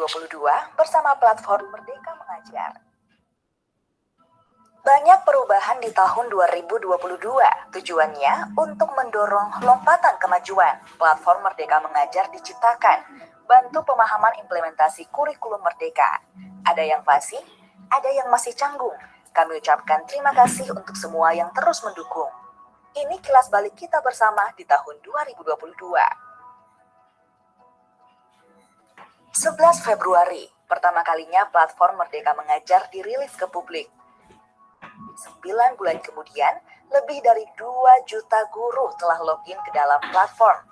2022 bersama platform Merdeka Mengajar. Banyak perubahan di tahun 2022, tujuannya untuk mendorong lompatan kemajuan. Platform Merdeka Mengajar diciptakan, bantu pemahaman implementasi kurikulum Merdeka. Ada yang fasih, ada yang masih canggung. Kami ucapkan terima kasih untuk semua yang terus mendukung. Ini kilas balik kita bersama di tahun 2022. 11 Februari, pertama kalinya platform Merdeka Mengajar dirilis ke publik. 9 bulan kemudian, lebih dari 2 juta guru telah login ke dalam platform.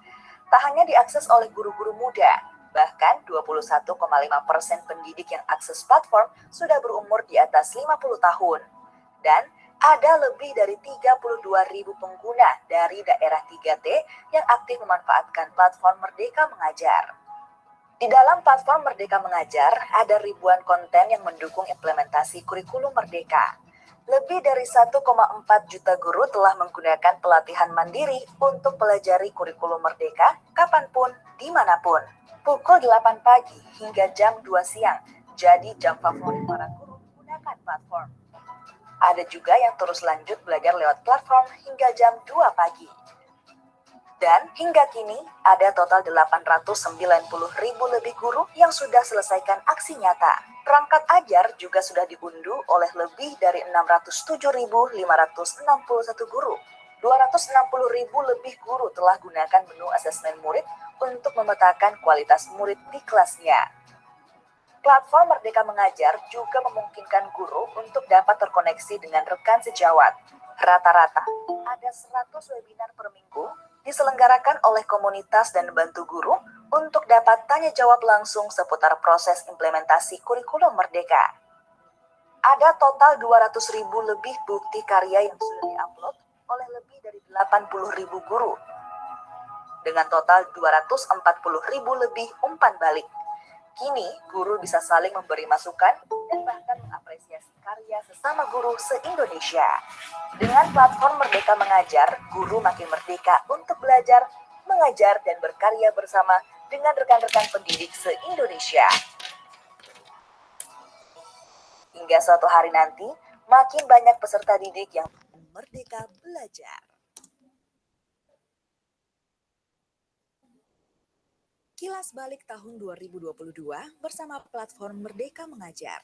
Tak hanya diakses oleh guru-guru muda, bahkan 21,5% pendidik yang akses platform sudah berumur di atas 50 tahun. Dan ada lebih dari 32.000 pengguna dari daerah 3T yang aktif memanfaatkan platform Merdeka Mengajar. Di dalam platform Merdeka Mengajar, ada ribuan konten yang mendukung implementasi kurikulum Merdeka. Lebih dari 1,4 juta guru telah menggunakan pelatihan mandiri untuk pelajari kurikulum Merdeka kapanpun, dimanapun. Pukul 8 pagi hingga jam 2 siang, jadi jam favorit para guru menggunakan platform. Ada juga yang terus lanjut belajar lewat platform hingga jam 2 pagi. Dan hingga kini ada total 890.000 lebih guru yang sudah selesaikan aksi nyata. Perangkat ajar juga sudah diunduh oleh lebih dari 607.561 guru. 260.000 lebih guru telah gunakan menu asesmen murid untuk memetakan kualitas murid di kelasnya. Platform Merdeka Mengajar juga memungkinkan guru untuk dapat terkoneksi dengan rekan sejawat. Rata-rata ada 100 webinar per minggu diselenggarakan oleh komunitas dan bantu guru untuk dapat tanya jawab langsung seputar proses implementasi kurikulum Merdeka. Ada total 200.000 lebih bukti karya yang sudah diupload oleh lebih dari 80.000 guru. Dengan total 240.000 lebih umpan balik. Kini, guru bisa saling memberi masukan dan bahkan mengapresiasi karya sesama guru se-Indonesia. Dengan platform Merdeka Mengajar, guru makin merdeka untuk belajar, mengajar, dan berkarya bersama dengan rekan-rekan pendidik se-Indonesia. Hingga suatu hari nanti, makin banyak peserta didik yang merdeka belajar. Kilas balik tahun 2022 bersama platform Merdeka Mengajar.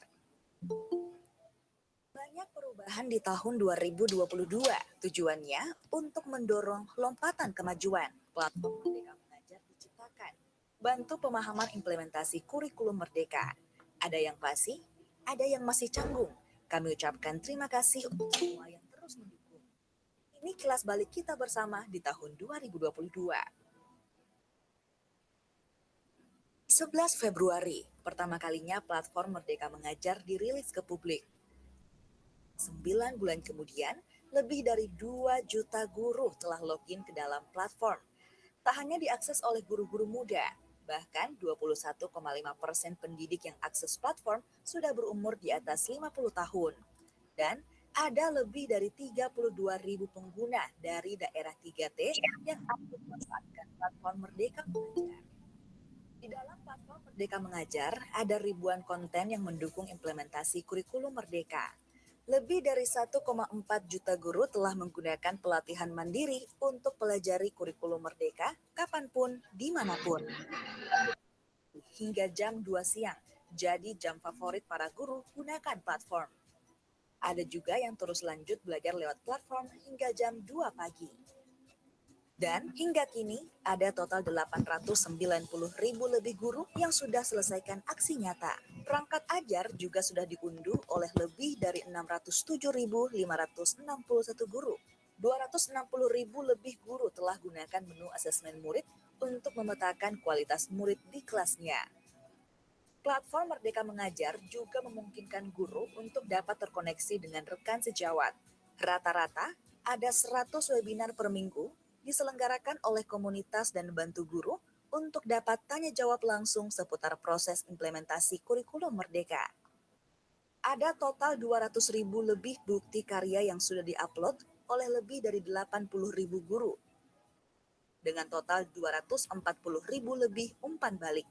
Banyak perubahan di tahun 2022, tujuannya untuk mendorong lompatan kemajuan. Platform Merdeka Mengajar diciptakan, bantu pemahaman implementasi kurikulum Merdeka. Ada yang fasih, ada yang masih canggung. Kami ucapkan terima kasih untuk semua yang terus mendukung. Ini kilas balik kita bersama di tahun 2022. 11 Februari, pertama kalinya platform Merdeka Mengajar dirilis ke publik. 9 bulan kemudian, lebih dari 2 juta guru telah login ke dalam platform. Tak hanya diakses oleh guru-guru muda, bahkan 21,5% pendidik yang akses platform sudah berumur di atas 50 tahun. Dan ada lebih dari 32.000 pengguna dari daerah 3T yang aktif memanfaatkan platform Merdeka Mengajar. Di dalam platform Merdeka Mengajar, ada ribuan konten yang mendukung implementasi kurikulum Merdeka. Lebih dari 1,4 juta guru telah menggunakan pelatihan mandiri untuk pelajari kurikulum Merdeka kapanpun, dimanapun. Hingga jam 2 siang, jadi jam favorit para guru gunakan platform. Ada juga yang terus lanjut belajar lewat platform hingga jam 2 pagi. Dan hingga kini ada total 890.000 lebih guru yang sudah selesaikan aksi nyata. Perangkat ajar juga sudah diunduh oleh lebih dari 607.561 guru. 260.000 lebih guru telah gunakan menu asesmen murid untuk memetakan kualitas murid di kelasnya. Platform Merdeka Mengajar juga memungkinkan guru untuk dapat terkoneksi dengan rekan sejawat. Rata-rata ada 100 webinar per minggu diselenggarakan oleh komunitas dan bantu guru untuk dapat tanya jawab langsung seputar proses implementasi kurikulum Merdeka. Ada total 200.000 lebih bukti karya yang sudah diupload oleh lebih dari 80.000 guru. Dengan total 240.000 lebih umpan balik.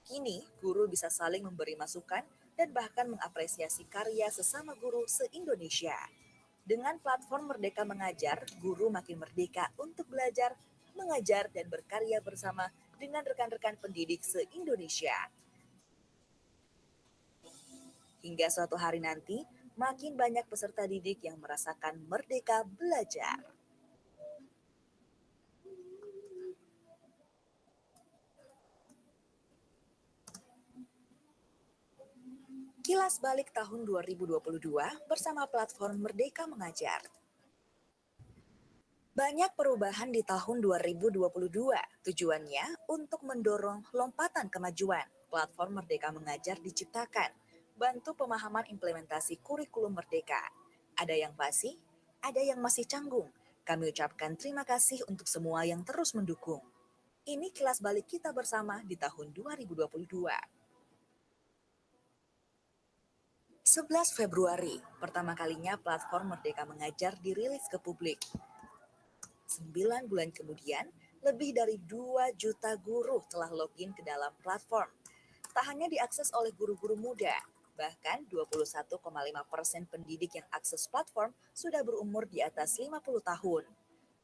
Kini, guru bisa saling memberi masukan dan bahkan mengapresiasi karya sesama guru se-Indonesia. Dengan platform Merdeka Mengajar, guru makin merdeka untuk belajar, mengajar, dan berkarya bersama dengan rekan-rekan pendidik se-Indonesia. Hingga suatu hari nanti, makin banyak peserta didik yang merasakan merdeka belajar. Kilas balik tahun 2022 bersama platform Merdeka Mengajar. Banyak perubahan di tahun 2022, tujuannya untuk mendorong lompatan kemajuan. Platform Merdeka Mengajar diciptakan, bantu pemahaman implementasi kurikulum merdeka. Ada yang pasti, ada yang masih canggung. Kami ucapkan terima kasih untuk semua yang terus mendukung. Ini kilas balik kita bersama di tahun 2022. 11 Februari, pertama kalinya platform Merdeka Mengajar dirilis ke publik. 9 bulan kemudian, lebih dari 2 juta guru telah login ke dalam platform. Tak hanya diakses oleh guru-guru muda, bahkan 21,5% pendidik yang akses platform sudah berumur di atas 50 tahun.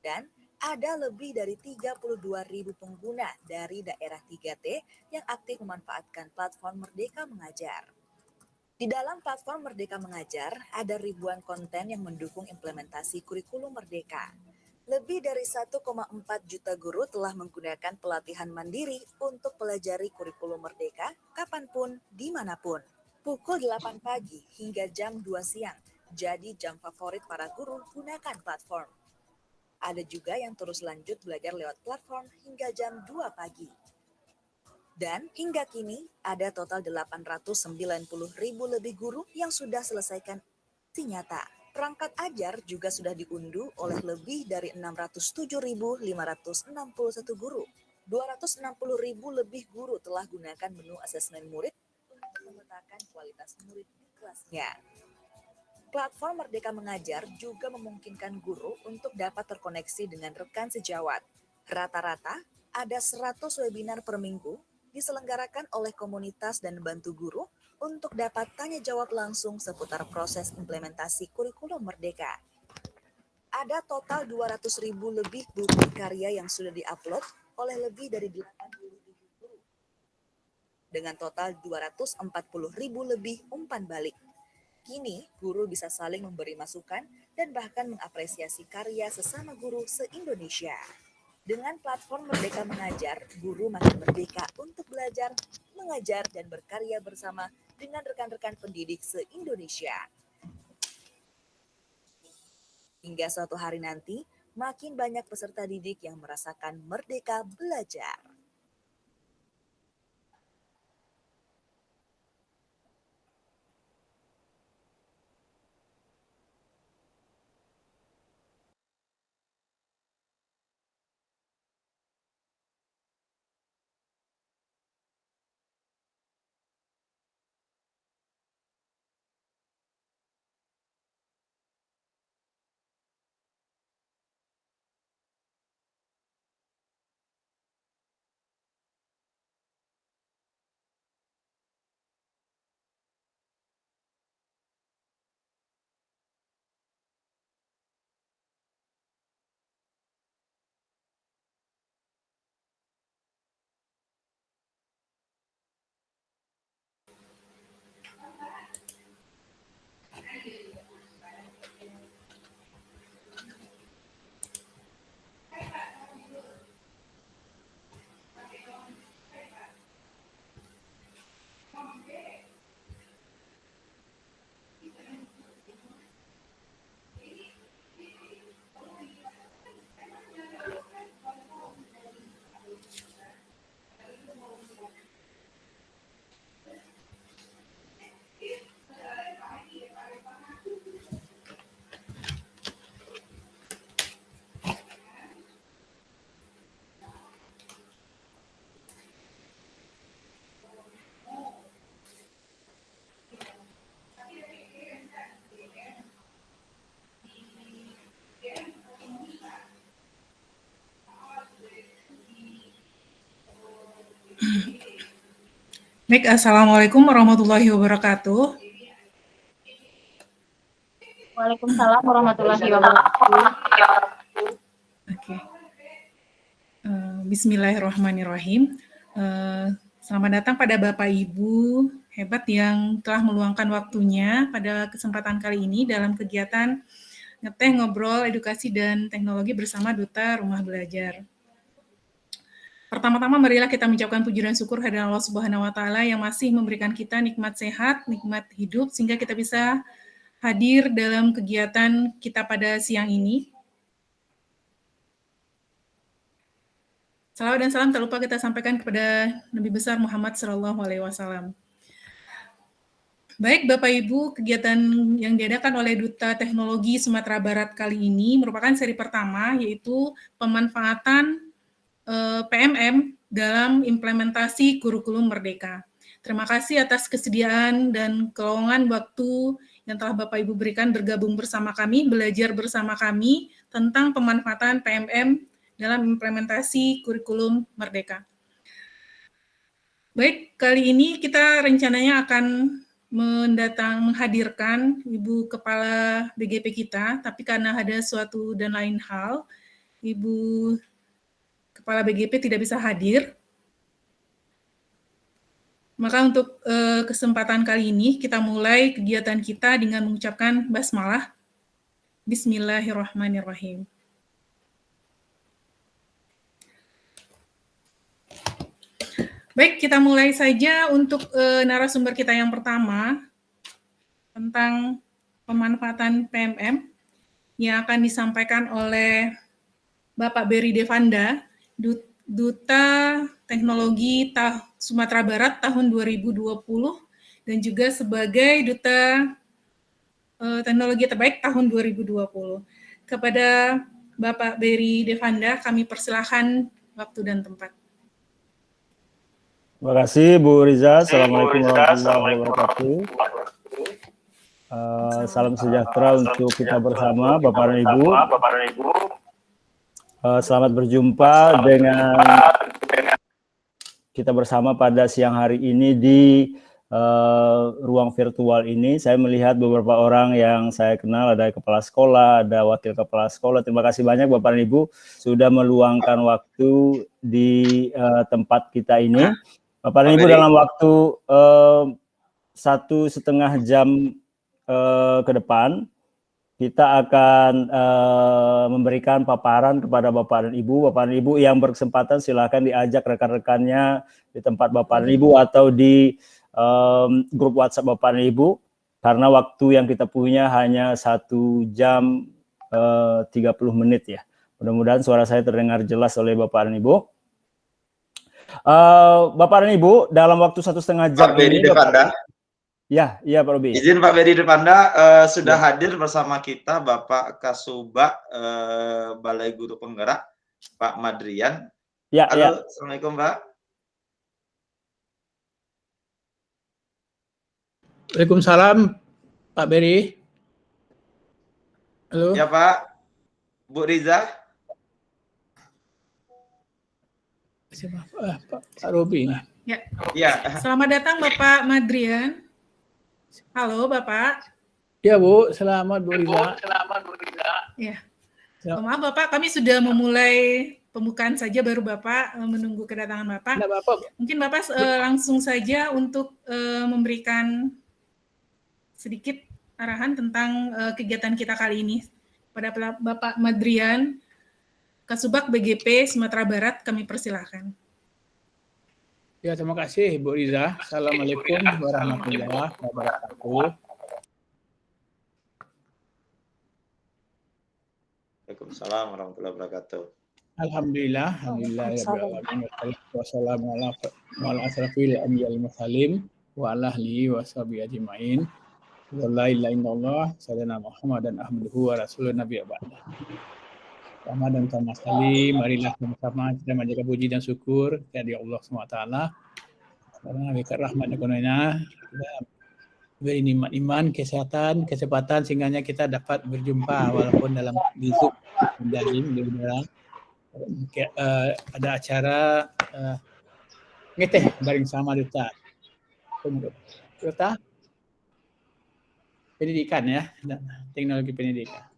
Dan ada lebih dari 32.000 pengguna dari daerah 3T yang aktif memanfaatkan platform Merdeka Mengajar. Di dalam platform Merdeka Mengajar, ada ribuan konten yang mendukung implementasi kurikulum merdeka. Lebih dari 1,4 juta guru telah menggunakan pelatihan mandiri untuk pelajari kurikulum merdeka kapanpun, dimanapun. Pukul 8 pagi hingga jam 2 siang, jadi jam favorit para guru gunakan platform. Ada juga yang terus lanjut belajar lewat platform hingga jam 2 pagi. Dan hingga kini ada total 890.000 lebih guru yang sudah selesaikan uji nyata. Perangkat ajar juga sudah diunduh oleh lebih dari 607.561 guru. 260.000 lebih guru telah gunakan menu asesmen murid untuk memetakan kualitas murid di kelasnya. Platform Merdeka Mengajar juga memungkinkan guru untuk dapat terkoneksi dengan rekan sejawat. Rata-rata ada 100 webinar per minggu diselenggarakan oleh komunitas dan bantu guru untuk dapat tanya jawab langsung seputar proses implementasi kurikulum merdeka. Ada total 200.000 lebih buku karya yang sudah diupload oleh lebih dari 80.000 guru. Dengan total 240.000 lebih umpan balik. Kini, guru bisa saling memberi masukan dan bahkan mengapresiasi karya sesama guru se-Indonesia. Dengan platform Merdeka Mengajar, guru makin merdeka untuk belajar, mengajar, dan berkarya bersama dengan rekan-rekan pendidik se-Indonesia. Hingga suatu hari nanti, makin banyak peserta didik yang merasakan merdeka belajar. Baik, Assalamualaikum warahmatullahi wabarakatuh. Waalaikumsalam warahmatullahi wabarakatuh. Oke. Bismillahirrahmanirrahim. Selamat datang pada Bapak Ibu hebat yang telah meluangkan waktunya pada kesempatan kali ini dalam kegiatan ngeteh ngobrol edukasi dan teknologi bersama Duta Rumah Belajar. Pertama-tama marilah kita mengucapkan puji dan syukur kehadirat Allah Subhanahu wa taala yang masih memberikan kita nikmat sehat, nikmat hidup sehingga kita bisa hadir dalam kegiatan kita pada siang ini. Salawat dan salam tak lupa kita sampaikan kepada Nabi besar Muhammad SAW. Baik Bapak Ibu, kegiatan yang diadakan oleh Duta Teknologi Sumatera Barat kali ini merupakan seri pertama, yaitu pemanfaatan PMM dalam implementasi kurikulum Merdeka. Terima kasih atas kesediaan dan kelowongan waktu yang telah Bapak Ibu berikan bergabung bersama kami, belajar bersama kami tentang pemanfaatan PMM dalam implementasi kurikulum Merdeka. Baik, kali ini kita rencananya akan menghadirkan Ibu Kepala BGP kita, tapi karena ada suatu dan lain hal, Ibu Kepala BGP tidak bisa hadir. Maka untuk kesempatan kali ini kita mulai kegiatan kita dengan mengucapkan basmalah. Bismillahirrahmanirrahim. Baik, kita mulai saja untuk narasumber kita yang pertama tentang pemanfaatan PMM yang akan disampaikan oleh Bapak Berry Devanda, Duta Teknologi Sumatera Barat tahun 2020 dan juga sebagai Duta Teknologi Terbaik tahun 2020. Kepada Bapak Berry Devanda, kami persilahkan waktu dan tempat. Terima kasih Bu Riza. Assalamualaikum warahmatullahi wabarakatuh. Salam sejahtera untuk kita bersama Bapak dan Ibu. Selamat berjumpa dengan kita bersama pada siang hari ini di ruang virtual ini. Saya melihat beberapa orang yang saya kenal, ada kepala sekolah, ada wakil kepala sekolah. Terima kasih banyak Bapak dan Ibu sudah meluangkan waktu di tempat kita ini. Bapak dan Ibu, dalam waktu 1,5 jam ke depan, kita akan memberikan paparan kepada Bapak dan Ibu. Bapak dan Ibu yang berkesempatan silakan diajak rekan-rekannya di tempat Bapak dan Ibu atau di grup WhatsApp Bapak dan Ibu, karena waktu yang kita punya hanya 1 jam 30 menit ya. Mudah-mudahan suara saya terdengar jelas oleh Bapak dan Ibu. Bapak dan Ibu, dalam waktu 1,5 jam Pak Berry Devanda. Ya, Pak Robi. Izin Pak Berry Devanda, sudah hadir bersama kita Bapak Kasubag Balai Guru Penggerak, Pak Madrian. Ya, halo, Assalamualaikum Pak. Waalaikumsalam Pak Berry. Halo. Ya Pak, Bu Riza. Pak Robi. Ya. Selamat datang Bapak Madrian. Halo Bapak. Ya Bu, selamat Bu Riza. Ya. Maaf Bapak, kami sudah memulai pembukaan saja, baru Bapak menunggu kedatangan Bapak. Mungkin Bapak langsung saja untuk memberikan sedikit arahan tentang kegiatan kita kali ini. Pada Bapak Madrian, Kasubag BGP Sumatera Barat, kami persilahkan. Ya, terima kasih Bu Riza. Assalamualaikum warahmatullahi wabarakatuh. Waalaikumsalam warahmatullahi wabarakatuh. Alhamdulillah, wassalamu ala asrafil anbiya'il mursalin wa ala alihi wa sahbihi ajma'in. La ilaha illallah, sayyidina Muhammad dan ahmaduhu wa rasulun nabi ba'da. Ramadan sama sekali, marilah sama-sama kita menjaga puji dan syukur kepada Allah SWT. Karena berkat rahmat dan karunia kita beri nikmat iman, kesehatan, kesempatan sehingga kita dapat berjumpa walaupun dalam YouTube daring di udara. Ada acara ngeteh bareng sama Duta. Duta Pendidikan ya, teknologi pendidikan.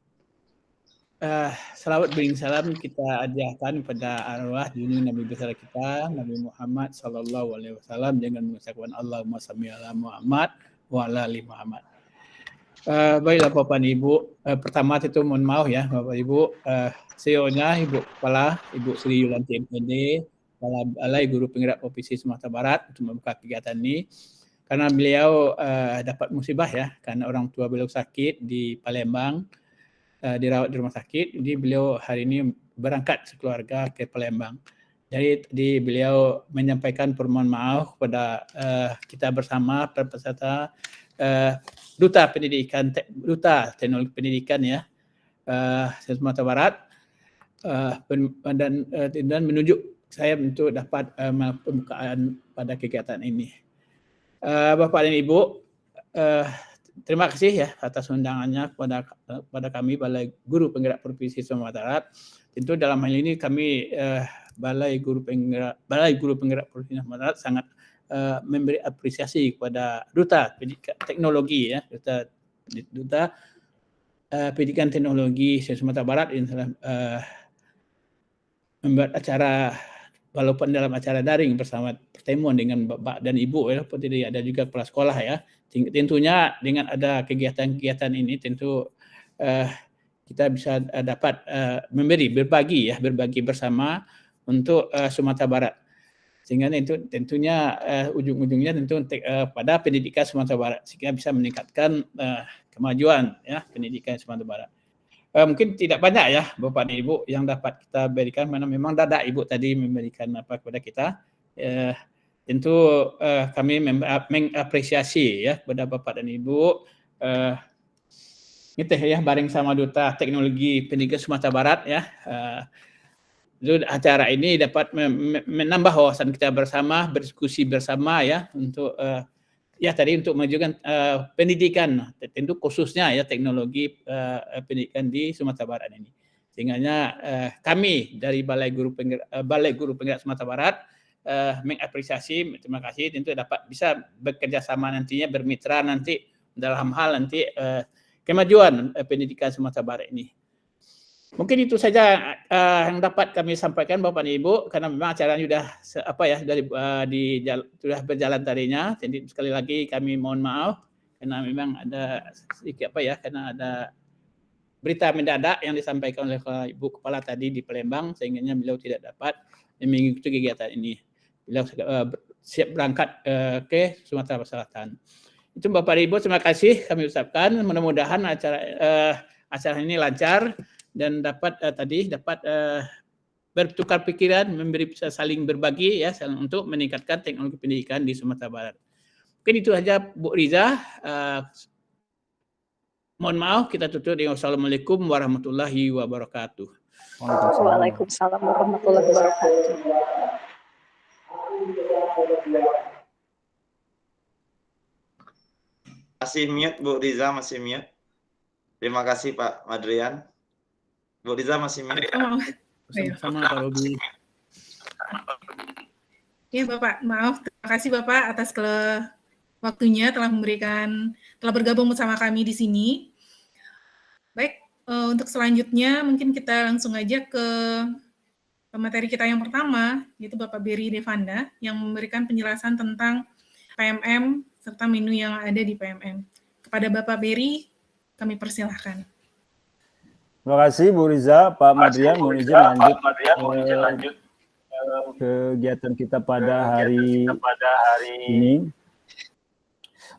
Salawat bering salam kita ajarkan kepada arwah junjungan Nabi besar kita Nabi Muhammad sallallahu alaihi wasallam dengan mengucapkan Allahumma shalli ala Muhammad wa ala ali Muhammad. Baiklah Bapak dan Ibu, pertama itu mohon maaf ya Bapak Ibu, CEO-nya Ibu Kepala Ibu Sri Yulanti MPD, Kepala Balai Guru Penggerak Provinsi Sumatera Barat untuk membuka kegiatan ini. Karena beliau dapat musibah ya, karena orang tua beliau sakit di Palembang, dirawat di rumah sakit. Jadi beliau hari ini berangkat sekeluarga ke Palembang. Jadi beliau menyampaikan permohonan maaf kepada kita bersama peserta Duta Teknologi Pendidikan ya Sumatera Barat dan menunjuk saya untuk dapat pembukaan pada kegiatan ini. Bapak dan Ibu, terima kasih ya atas undangannya kepada kami Balai Guru Penggerak Provinsi Sumatera Barat. Tentu dalam hal ini kami Balai Guru Penggerak Provinsi Sumatera Barat sangat memberi apresiasi kepada Duta Pendidikan Teknologi ya, Duta Pendidikan Teknologi Sumatera Barat yang telah membuat acara walaupun dalam acara daring bersama pertemuan dengan Bapak dan Ibu ya, seperti ada juga kepala sekolah ya. Tentunya dengan ada kegiatan-kegiatan ini tentu kita bisa dapat berbagi bersama untuk Sumatera Barat. Sehingga itu tentunya ujung-ujungnya tentu pada pendidikan Sumatera Barat sehingga bisa meningkatkan kemajuan ya pendidikan Sumatera Barat. Mungkin tidak banyak ya Bapak dan Ibu yang dapat kita berikan, mana memang Dada Ibu tadi memberikan apa kepada kita. Tentu kami mengapresiasi ya kepada Bapak dan Ibu. Gitu ya, bareng sama Duta Teknologi Pendidikan Sumatera Barat ya. Acara ini dapat menambah wawasan kita bersama, berdiskusi bersama ya untuk ya tadi untuk memajukan pendidikan, tentu khususnya ya teknologi pendidikan di Sumatera Barat ini. Sehingga kami dari Balai Guru Penggerak Sumatera Barat mengapresiasi, terima kasih, tentu dapat bisa bekerja sama nantinya, bermitra nanti dalam hal nanti kemajuan pendidikan Sumatera Barat ini. Mungkin itu saja yang dapat kami sampaikan Bapak dan Ibu, karena memang acaranya sudah berjalan tadinya. Jadi sekali lagi kami mohon maaf karena memang ada sedikit karena ada berita mendadak yang disampaikan oleh Ibu Kepala tadi di Palembang sehingga beliau tidak dapat mengikuti kegiatan ini. Beliau siap berangkat ke Sumatera Selatan. Itu Bapak dan Ibu, terima kasih kami ucapkan. Mudah-mudahan acara ini lancar dan dapat bertukar pikiran, saling berbagi ya untuk meningkatkan teknologi pendidikan di Sumatera Barat. Mungkin itu saja Bu Riza. Mohon maaf, kita tutup dengan Assalamualaikum warahmatullahi wabarakatuh. Waalaikumsalam warahmatullahi wabarakatuh. Masih mute Bu Riza, masih mute. Terima kasih Pak Madrian. Bu Riza masih mute. Sama-sama Pak Robi. Ya Bapak, maaf. Terima kasih Bapak atas waktunya telah bergabung bersama kami di sini. Baik, untuk selanjutnya mungkin kita langsung aja ke materi kita yang pertama, yaitu Bapak Berry Devanda yang memberikan penjelasan tentang PMM serta menu yang ada di PMM. Kepada Bapak Berry, kami persilahkan. Terima kasih Bu Riza, Pak Madrian, mohon izin lanjut kegiatan kita pada hari ini.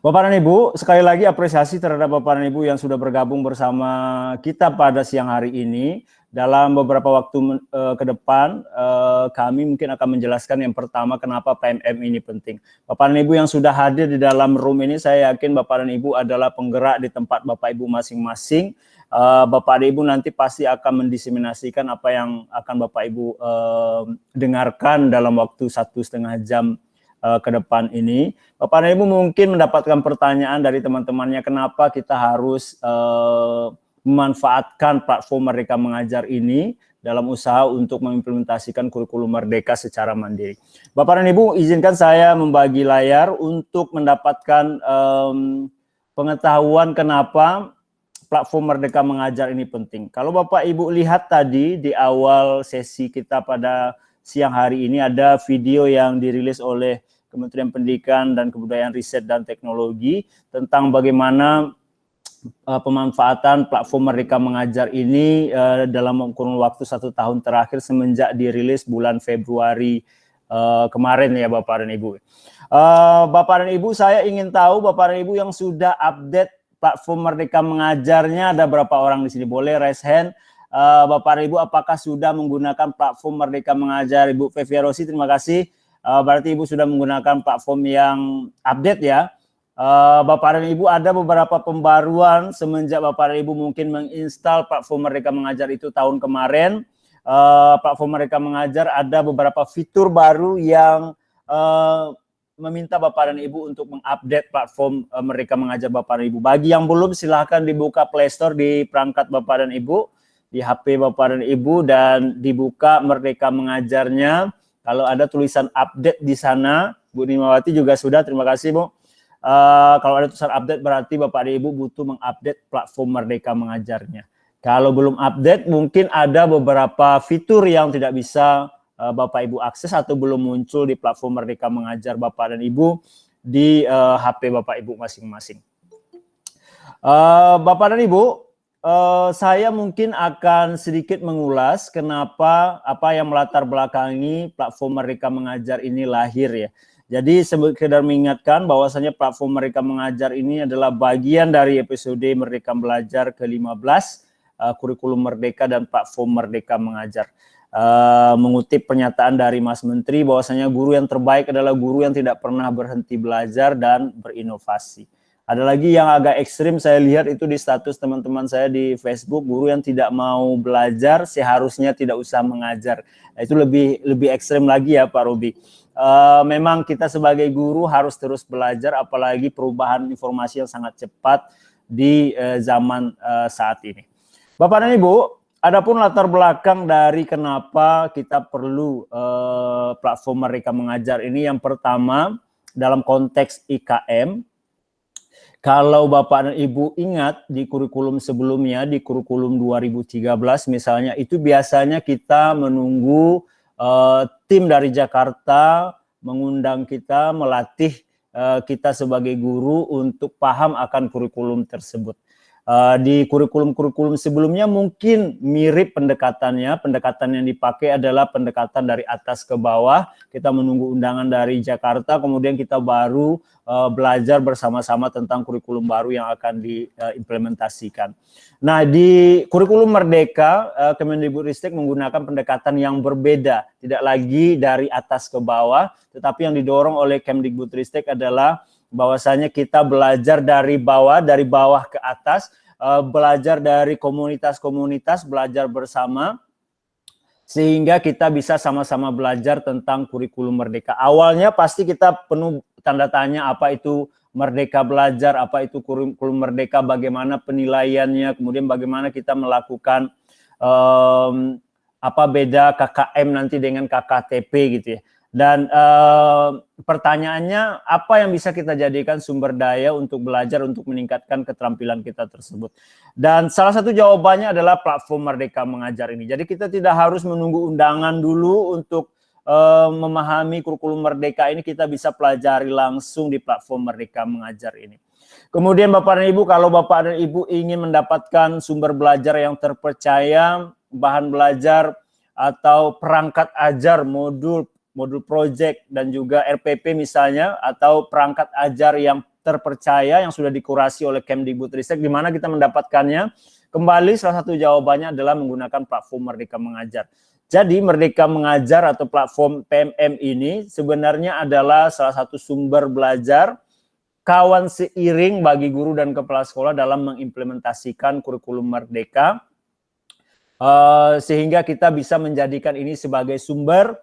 Bapak dan Ibu, sekali lagi apresiasi terhadap Bapak dan Ibu yang sudah bergabung bersama kita pada siang hari ini. Dalam beberapa waktu ke depan, kami mungkin akan menjelaskan yang pertama kenapa PMM ini penting. Bapak dan Ibu yang sudah hadir di dalam room ini, saya yakin Bapak dan Ibu adalah penggerak di tempat Bapak Ibu masing-masing. Bapak dan Ibu nanti pasti akan mendiseminasikan apa yang akan Bapak Ibu dengarkan dalam waktu 1,5 jam ke depan ini. Bapak dan Ibu mungkin mendapatkan pertanyaan dari teman-temannya, kenapa kita harus memanfaatkan platform Merdeka Mengajar ini dalam usaha untuk mengimplementasikan kurikulum Merdeka secara mandiri. Bapak dan Ibu, izinkan saya membagi layar untuk mendapatkan pengetahuan kenapa platform Merdeka Mengajar ini penting. Kalau Bapak Ibu lihat tadi di awal sesi kita pada siang hari ini ada video yang dirilis oleh Kementerian Pendidikan dan Kebudayaan, Riset dan Teknologi tentang bagaimana pemanfaatan platform Merdeka Mengajar ini dalam kurun waktu 1 tahun terakhir semenjak dirilis bulan Februari kemarin ya Bapak dan Ibu. Bapak dan Ibu, saya ingin tahu Bapak dan Ibu yang sudah update platform Merdeka Mengajarnya ada berapa orang di sini? Boleh raise hand. Bapak dan Ibu, apakah sudah menggunakan platform Merdeka Mengajar? Ibu Fevia Rosi, terima kasih. Berarti Ibu sudah menggunakan platform yang update ya. Bapak dan Ibu, ada beberapa pembaruan semenjak Bapak dan Ibu mungkin menginstal platform Merdeka Mengajar itu tahun kemarin. Platform Merdeka Mengajar ada beberapa fitur baru yang meminta Bapak dan Ibu untuk mengupdate platform Merdeka Mengajar Bapak dan Ibu. Bagi yang belum, silahkan dibuka Play Store di perangkat Bapak dan Ibu, di HP Bapak dan Ibu, dan dibuka Merdeka Mengajarnya. Kalau ada tulisan update di sana, Bu Nimawati juga sudah, terima kasih Bu. Kalau ada tulisan update berarti Bapak dan Ibu butuh mengupdate platform Merdeka Mengajarnya. Kalau belum update mungkin ada beberapa fitur yang tidak bisa Bapak Ibu akses atau belum muncul di platform Merdeka Mengajar Bapak dan Ibu di HP Bapak Ibu masing-masing. Bapak dan Ibu, saya mungkin akan sedikit mengulas kenapa apa yang melatar belakangi platform Merdeka Mengajar ini lahir ya. Jadi sekedar mengingatkan bahwasanya platform Merdeka Mengajar ini adalah bagian dari episode Merdeka Belajar ke-15, kurikulum Merdeka dan platform Merdeka Mengajar. Mengutip pernyataan dari Mas Menteri bahwasanya guru yang terbaik adalah guru yang tidak pernah berhenti belajar dan berinovasi. Ada lagi yang agak ekstrim saya lihat itu di status teman-teman saya di Facebook, guru yang tidak mau belajar seharusnya tidak usah mengajar. Nah, itu lebih ekstrim lagi ya Pak Robi. Memang kita sebagai guru harus terus belajar, apalagi perubahan informasi yang sangat cepat di zaman saat ini. Bapak dan Ibu, adapun latar belakang dari kenapa kita perlu platform Merdeka Mengajar ini, yang pertama dalam konteks IKM, kalau Bapak dan Ibu ingat di kurikulum sebelumnya, di kurikulum 2013 misalnya, itu biasanya kita menunggu tim dari Jakarta mengundang kita, melatih kita sebagai guru untuk paham akan kurikulum tersebut. Di kurikulum-kurikulum sebelumnya mungkin mirip pendekatannya. Pendekatan yang dipakai adalah pendekatan dari atas ke bawah. Kita menunggu undangan dari Jakarta, kemudian kita baru belajar bersama-sama tentang kurikulum baru yang akan diimplementasikan. Nah, di kurikulum Merdeka, Kemendikbudristek menggunakan pendekatan yang berbeda. Tidak lagi dari atas ke bawah, tetapi yang didorong oleh Kemdikbudristek adalah bahwasanya kita belajar dari bawah ke atas, belajar dari komunitas-komunitas, belajar bersama, sehingga kita bisa sama-sama belajar tentang kurikulum Merdeka. Awalnya pasti kita penuh tanda tanya, apa itu Merdeka Belajar, apa itu kurikulum Merdeka, bagaimana penilaiannya, kemudian bagaimana kita melakukan apa beda KKM nanti dengan KKTP gitu ya. Dan pertanyaannya, apa yang bisa kita jadikan sumber daya untuk belajar, untuk meningkatkan keterampilan kita tersebut. Dan salah satu jawabannya adalah platform Merdeka Mengajar ini. Jadi kita tidak harus menunggu undangan dulu untuk memahami kurikulum Merdeka ini, kita bisa pelajari langsung di platform Merdeka Mengajar ini. Kemudian Bapak dan Ibu, kalau Bapak dan Ibu ingin mendapatkan sumber belajar yang terpercaya, bahan belajar atau perangkat ajar, modul project dan juga RPP misalnya, atau perangkat ajar yang terpercaya yang sudah dikurasi oleh Kemdikbudristek, di mana kita mendapatkannya? Kembali salah satu jawabannya adalah menggunakan platform Merdeka Mengajar. Jadi Merdeka Mengajar atau platform PMM ini sebenarnya adalah salah satu sumber belajar kawan seiring bagi guru dan kepala sekolah dalam mengimplementasikan kurikulum Merdeka, sehingga kita bisa menjadikan ini sebagai sumber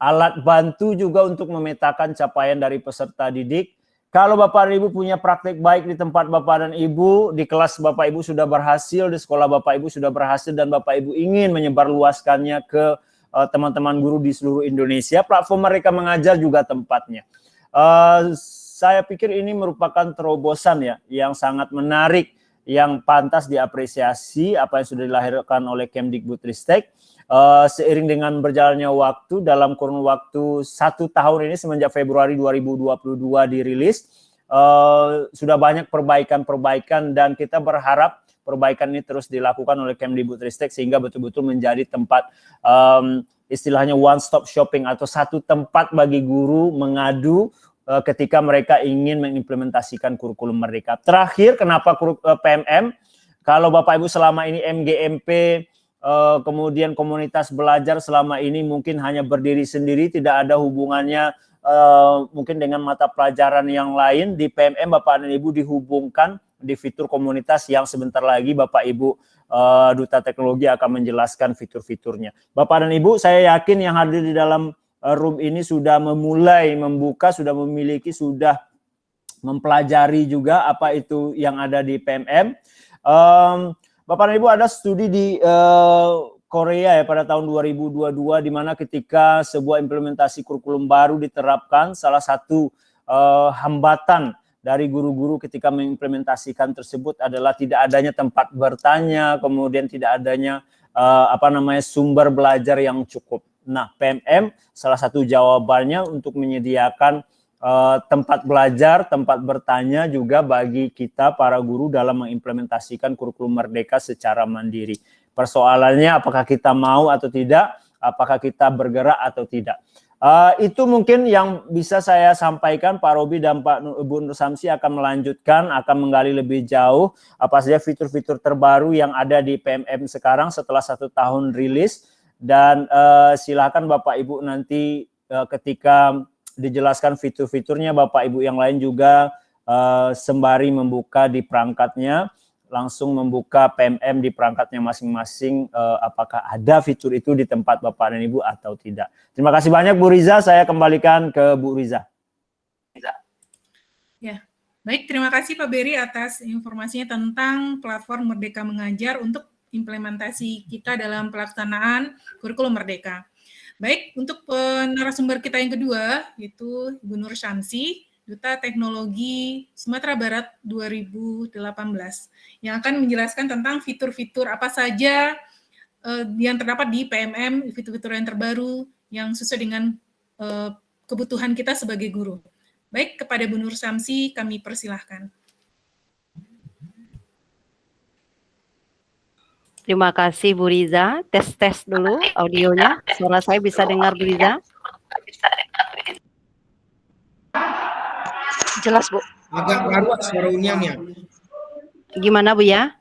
alat bantu juga untuk memetakan capaian dari peserta didik. Kalau Bapak dan Ibu punya praktek baik di tempat Bapak dan Ibu, di kelas Bapak Ibu sudah berhasil, di sekolah Bapak Ibu sudah berhasil, dan Bapak Ibu ingin menyebarluaskannya ke teman-teman guru di seluruh Indonesia, platform Merdeka Mengajar juga tempatnya. Saya pikir ini merupakan terobosan ya, yang sangat menarik, yang pantas diapresiasi apa yang sudah dilahirkan oleh Kemdikbudristek. Seiring dengan berjalannya waktu, dalam kurun waktu 1 tahun ini semenjak Februari 2022 dirilis, sudah banyak perbaikan-perbaikan, dan kita berharap perbaikan ini terus dilakukan oleh Kemdikbudristek sehingga betul-betul menjadi tempat istilahnya one stop shopping, atau satu tempat bagi guru mengadu ketika mereka ingin mengimplementasikan kurikulum Merdeka. Terakhir, kenapa PMM? Kalau Bapak Ibu selama ini MGMP, kemudian komunitas belajar selama ini mungkin hanya berdiri sendiri, tidak ada hubungannya mungkin dengan mata pelajaran yang lain. Di PMM Bapak dan Ibu dihubungkan di fitur komunitas yang sebentar lagi Bapak Ibu Duta Teknologi akan menjelaskan fitur-fiturnya. Bapak dan Ibu, saya yakin yang hadir di dalam room ini sudah memulai membuka, sudah memiliki, sudah mempelajari juga apa itu yang ada di PMM. Bapak dan Ibu, ada studi di Korea ya pada tahun 2022, di mana ketika sebuah implementasi kurikulum baru diterapkan, salah satu hambatan dari guru-guru ketika mengimplementasikan tersebut adalah tidak adanya tempat bertanya, kemudian tidak adanya sumber belajar yang cukup. Nah, PMM salah satu jawabannya untuk menyediakan tempat belajar, tempat bertanya juga bagi kita para guru dalam mengimplementasikan kurikulum Merdeka secara mandiri. Persoalannya apakah kita mau atau tidak, apakah kita bergerak atau tidak. Itu mungkin yang bisa saya sampaikan. Pak Robi dan Pak Bu Nur Samsi akan melanjutkan, akan menggali lebih jauh apa saja fitur-fitur terbaru yang ada di PMM sekarang setelah 1 tahun rilis. Dan silakan Bapak Ibu nanti ketika dijelaskan fitur-fiturnya, Bapak Ibu yang lain juga sembari membuka di perangkatnya, langsung membuka PMM di perangkatnya masing-masing, apakah ada fitur itu di tempat Bapak dan Ibu atau tidak. Terima kasih banyak Bu Riza, saya kembalikan ke Bu Riza. Ya, baik, terima kasih Pak Beri atas informasinya tentang platform Merdeka Mengajar untuk implementasi kita dalam pelaksanaan kurikulum Merdeka. Baik, untuk narasumber kita yang kedua, yaitu Ibu Nur Syamsi, Duta Teknologi Sumatera Barat 2018, yang akan menjelaskan tentang fitur-fitur apa saja yang terdapat di PMM, fitur-fitur yang terbaru, yang sesuai dengan kebutuhan kita sebagai guru. Baik, kepada Bu Nur Syamsi, kami persilahkan. Terima kasih Bu Riza. Tes dulu audionya. Suara saya bisa dengar Bu Riza? Jelas Bu. Agak baru suara unyangnya. Gimana Bu ya?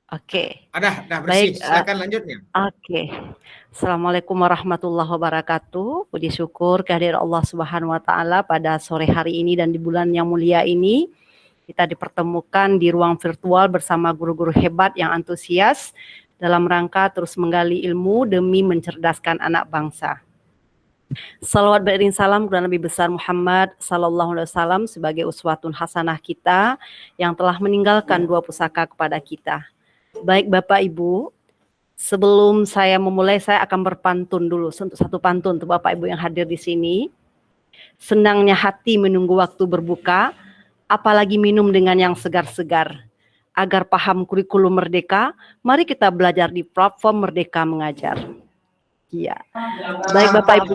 Oke. Ada bersih. Baik, Silakan lanjutnya. Oke. Assalamualaikum warahmatullahi wabarakatuh. Puji syukur kehadiran Allah Subhanahu wa taala pada sore hari ini dan di bulan yang mulia ini. Kita dipertemukan di ruang virtual bersama guru-guru hebat yang antusias dalam rangka terus menggali ilmu demi mencerdaskan anak bangsa. Salawat beriring salam kepada Nabi besar Muhammad sallallahu alaihi wasallam sebagai uswatun hasanah kita yang telah meninggalkan 2 pusaka kepada kita. Baik Bapak Ibu, sebelum saya memulai saya akan berpantun dulu, satu pantun untuk Bapak Ibu yang hadir di sini. Senangnya hati menunggu waktu berbuka, apalagi minum dengan yang segar-segar. Agar paham kurikulum Merdeka, mari kita belajar di platform Merdeka Mengajar. Ya, baik Bapak Ibu.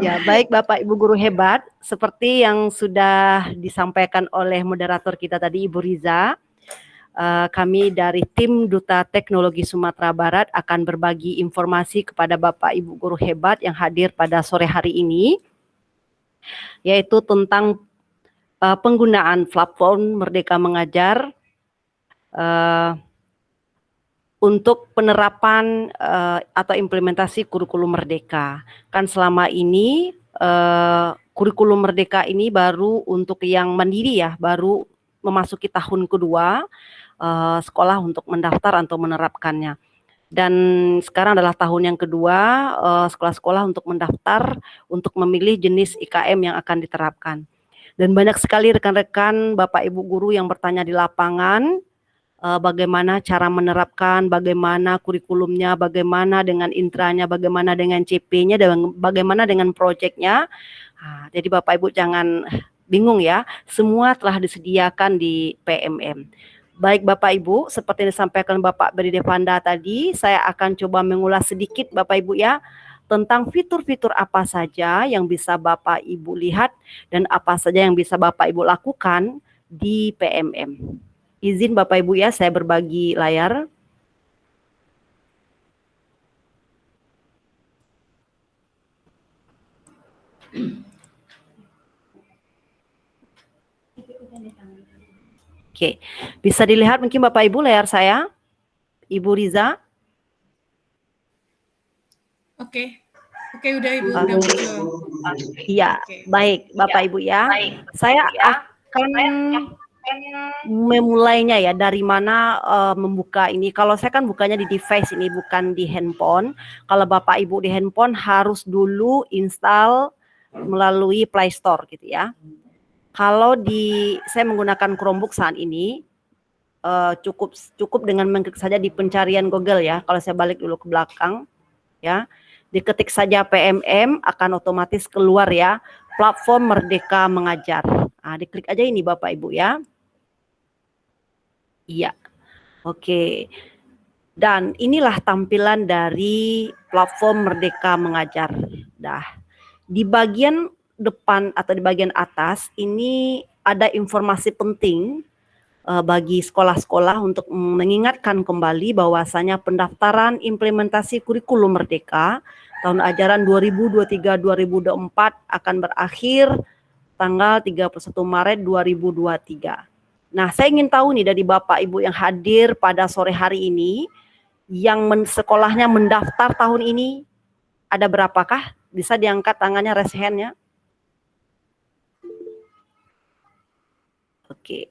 Ya, baik Bapak Ibu guru hebat, seperti yang sudah disampaikan oleh moderator kita tadi Ibu Riza, kami dari tim Duta Teknologi Sumatera Barat akan berbagi informasi kepada Bapak Ibu guru hebat yang hadir pada sore hari ini, yaitu tentang penggunaan platform Merdeka Mengajar untuk penerapan atau implementasi kurikulum Merdeka. Kan selama ini kurikulum Merdeka ini baru untuk yang mandiri ya, baru memasuki tahun kedua sekolah untuk mendaftar atau menerapkannya. Dan sekarang adalah tahun yang kedua sekolah-sekolah untuk mendaftar untuk memilih jenis IKM yang akan diterapkan. Dan banyak sekali rekan-rekan Bapak Ibu guru yang bertanya di lapangan bagaimana cara menerapkan, bagaimana kurikulumnya, bagaimana dengan intranya, bagaimana dengan CP-nya, dan bagaimana dengan proyeknya. Nah, jadi Bapak Ibu jangan bingung ya, semua telah disediakan di PMM. Baik Bapak Ibu, seperti yang disampaikan Bapak Beri Devanda tadi, saya akan coba mengulas sedikit Bapak Ibu ya, tentang fitur-fitur apa saja yang bisa Bapak Ibu lihat dan apa saja yang bisa Bapak Ibu lakukan di PMM. Izin Bapak Ibu ya, saya berbagi layar. Oke, bisa dilihat mungkin Bapak Ibu layar saya, Ibu Riza. Oke, udah Ibu, udah muncul. Iya, Oke. baik Bapak Ibu ya. Saya akan memulainya ya, dari mana membuka ini. Kalau saya kan bukanya di device ini, bukan di handphone. Kalau Bapak Ibu di handphone harus dulu install melalui Play Store gitu ya. Kalau saya menggunakan Chromebook saat ini, cukup dengan mengklik saja di pencarian Google ya. Kalau saya balik dulu ke belakang ya, diketik saja PMM akan otomatis keluar ya, platform Merdeka Mengajar. Nah, diklik aja ini Bapak Ibu ya. Iya, oke. Dan inilah tampilan dari platform Merdeka Mengajar. Dah, di bagian depan atau di bagian atas ini ada informasi penting bagi sekolah-sekolah untuk mengingatkan kembali bahwasanya pendaftaran implementasi kurikulum Merdeka tahun ajaran 2023-2024 akan berakhir tanggal 31 Maret 2023. Nah, saya ingin tahu nih dari Bapak Ibu yang hadir pada sore hari ini, yang sekolahnya mendaftar tahun ini, ada berapakah? Bisa diangkat tangannya, raise hand-nya. Oke.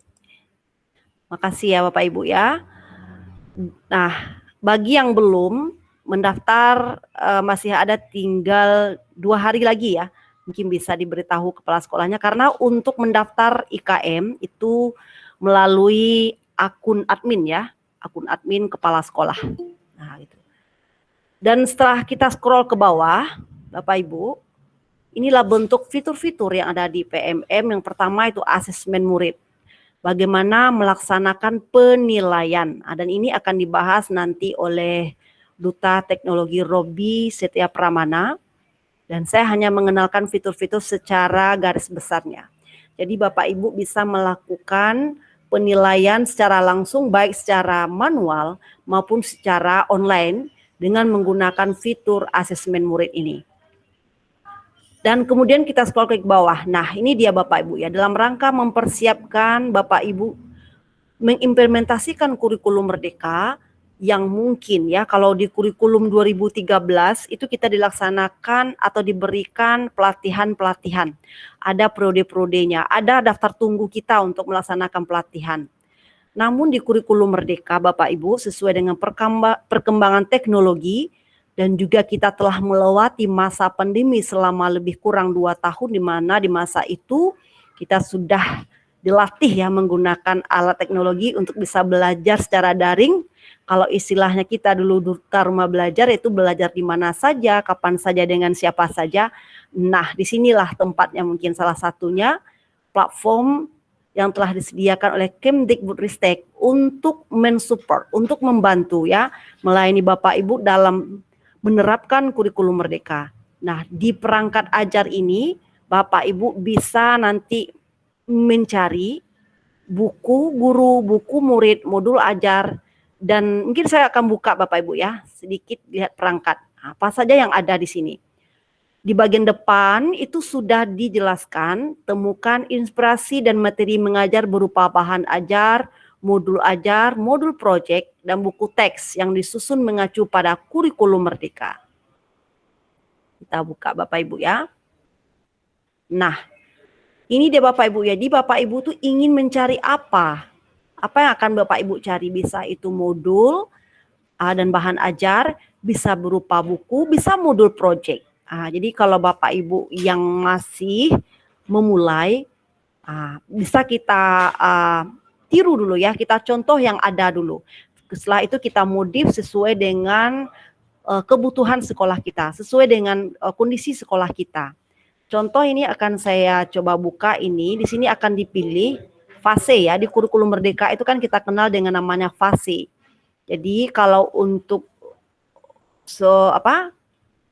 Makasih ya Bapak Ibu ya. Nah, bagi yang belum mendaftar masih ada tinggal 2 hari lagi ya. Mungkin bisa diberitahu kepala sekolahnya, karena untuk mendaftar IKM itu melalui akun admin ya, akun admin kepala sekolah. Nah, gitu. Dan setelah kita scroll ke bawah, Bapak Ibu, inilah bentuk fitur-fitur yang ada di PMM. Yang pertama itu asesmen murid. Bagaimana melaksanakan penilaian. Dan ini akan dibahas nanti oleh Duta Teknologi Robi Setia Pramana. Dan saya hanya mengenalkan fitur-fitur secara garis besarnya. Jadi Bapak Ibu bisa melakukan penilaian secara langsung, baik secara manual maupun secara online dengan menggunakan fitur asesmen murid ini. Dan kemudian kita scroll ke bawah. Nah, ini dia Bapak Ibu ya, dalam rangka mempersiapkan Bapak Ibu mengimplementasikan kurikulum Merdeka yang mungkin ya, kalau di kurikulum 2013 itu kita dilaksanakan atau diberikan pelatihan-pelatihan. Ada prode-prodenya, ada daftar tunggu kita untuk melaksanakan pelatihan. Namun di kurikulum Merdeka Bapak Ibu, sesuai dengan perkembangan teknologi, dan juga kita telah melewati masa pandemi selama lebih kurang 2 tahun, di mana di masa itu kita sudah dilatih ya menggunakan alat teknologi untuk bisa belajar secara daring. Kalau istilahnya kita dulu duta rumah belajar, itu belajar di mana saja, kapan saja, dengan siapa saja. Nah, disinilah tempatnya mungkin salah satunya platform yang telah disediakan oleh Kemdikbudristek untuk mensupport, untuk membantu ya, melayani Bapak Ibu dalam menerapkan kurikulum Merdeka. Nah, di perangkat ajar ini, Bapak Ibu bisa nanti mencari buku guru, buku murid, modul ajar, dan mungkin saya akan buka Bapak Ibu ya, sedikit lihat perangkat. Apa saja yang ada di sini. Di bagian depan itu sudah dijelaskan, temukan inspirasi dan materi mengajar berupa bahan ajar, modul proyek, dan buku teks yang disusun mengacu pada kurikulum Merdeka. Kita buka Bapak Ibu ya. Nah, ini dia Bapak Ibu ya. Jadi Bapak Ibu tuh ingin mencari apa? Apa yang akan Bapak Ibu cari? Bisa itu modul, dan bahan ajar, bisa berupa buku, bisa modul project. Jadi kalau Bapak Ibu yang masih memulai, bisa kita tiru dulu ya, kita contoh yang ada dulu. Setelah itu kita modif sesuai dengan kebutuhan sekolah kita, sesuai dengan kondisi sekolah kita. Contoh ini akan saya coba buka ini. Di sini akan dipilih fase ya. Di kurikulum Merdeka itu kan kita kenal dengan namanya fase. Jadi kalau untuk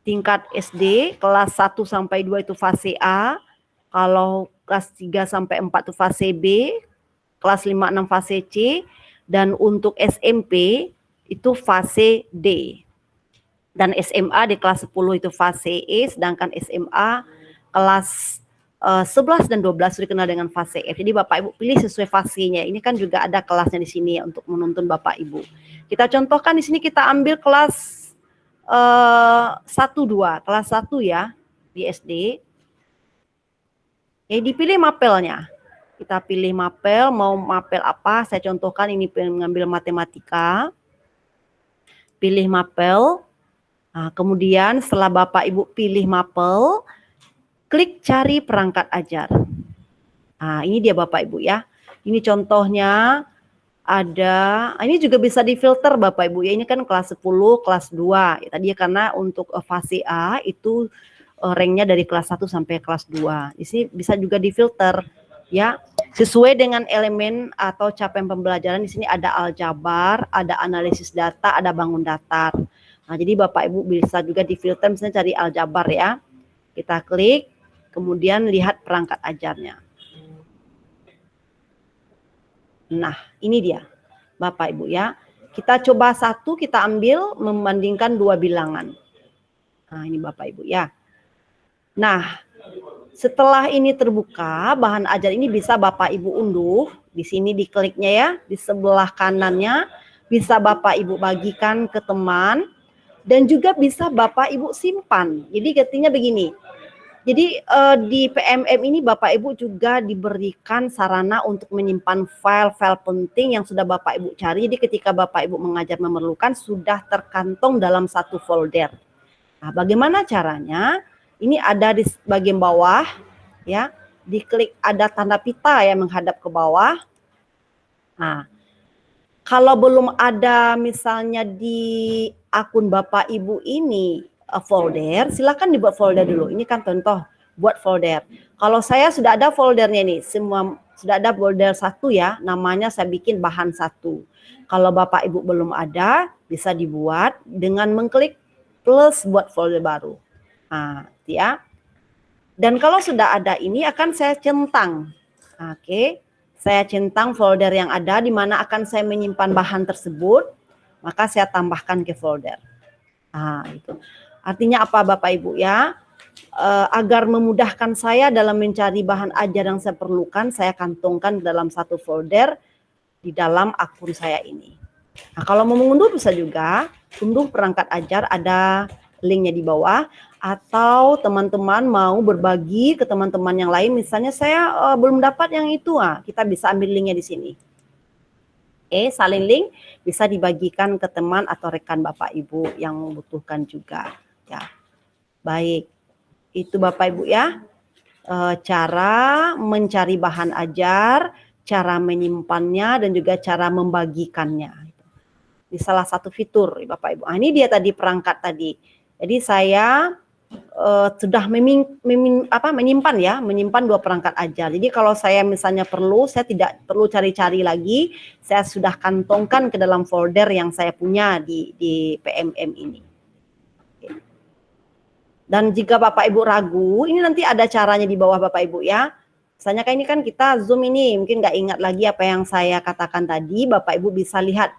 tingkat SD kelas 1 sampai 2 itu fase A, kalau kelas 3 sampai 4 itu fase B, kelas 5 6 fase C, dan untuk SMP itu fase D. Dan SMA di kelas 10 itu fase E, sedangkan SMA kelas 11 dan 12 dikenal dengan fase F. Jadi Bapak Ibu pilih sesuai fasenya. Ini kan juga ada kelasnya di sini ya, untuk menuntun Bapak Ibu. Kita contohkan di sini, kita ambil kelas 1 2, kelas 1 ya di SD. Dipilih mapelnya. Kita pilih mapel, mau mapel apa? Saya contohkan ini mengambil matematika. Pilih mapel. Kemudian setelah Bapak Ibu pilih mapel, klik cari perangkat ajar. Ini dia Bapak Ibu ya. Ini contohnya ada, ini juga bisa difilter Bapak Ibu ya. Ini kan kelas 10, kelas 2. Tadi karena untuk fase A itu ranknya dari kelas 1 sampai kelas 2. Di sini bisa juga difilter ya. Sesuai dengan elemen atau capaian pembelajaran. Di sini ada aljabar, ada analisis data, ada bangun datar. Jadi Bapak Ibu bisa juga difilter, misalnya cari aljabar ya. Kita klik, kemudian lihat perangkat ajarnya. Nah, ini dia Bapak Ibu ya. Kita coba satu, kita ambil membandingkan 2 bilangan. Ini Bapak Ibu ya. Nah, setelah ini terbuka, bahan ajar ini bisa Bapak Ibu unduh. Di sini dikliknya ya, di sebelah kanannya. Bisa Bapak Ibu bagikan ke teman. Dan juga bisa Bapak Ibu simpan. Jadi artinya begini. Jadi di PMM ini Bapak Ibu juga diberikan sarana untuk menyimpan file-file penting yang sudah Bapak Ibu cari. Jadi ketika Bapak Ibu mengajar memerlukan sudah terkantong dalam satu folder. Bagaimana caranya? Ini ada di bagian bawah ya. Diklik ada tanda pita yang menghadap ke bawah. Kalau belum ada misalnya di akun Bapak Ibu ini folder, silakan dibuat folder dulu. Ini kan contoh buat folder. Kalau saya sudah ada foldernya nih, semua sudah ada folder 1 ya, namanya saya bikin bahan 1. Kalau Bapak Ibu belum ada, bisa dibuat dengan mengklik plus buat folder baru. Ya. Dan kalau sudah ada ini akan saya centang. Oke. Saya centang folder yang ada di mana akan saya menyimpan bahan tersebut, maka saya tambahkan ke folder. Itu. Artinya apa Bapak Ibu ya? Agar memudahkan saya dalam mencari bahan ajar yang saya perlukan, saya kantongkan dalam satu folder di dalam akun saya ini. Kalau mau mengunduh bisa juga, unduh perangkat ajar, ada linknya di bawah. Atau teman-teman mau berbagi ke teman-teman yang lain, misalnya saya belum dapat yang itu, kita bisa ambil linknya di sini. Saling link bisa dibagikan ke teman atau rekan Bapak Ibu yang membutuhkan juga. Ya, baik, itu Bapak Ibu ya, cara mencari bahan ajar, cara menyimpannya dan juga cara membagikannya. Ini salah satu fitur Bapak Ibu. Ini dia tadi perangkat tadi. Jadi saya sudah menyimpan 2 perangkat ajar. Jadi kalau saya misalnya perlu, saya tidak perlu cari-cari lagi, saya sudah kantongkan ke dalam folder yang saya punya di PMM ini. Dan jika Bapak Ibu ragu, ini nanti ada caranya di bawah Bapak Ibu ya. Misalnya kayak ini kan kita Zoom ini, mungkin nggak ingat lagi apa yang saya katakan tadi, Bapak Ibu bisa lihat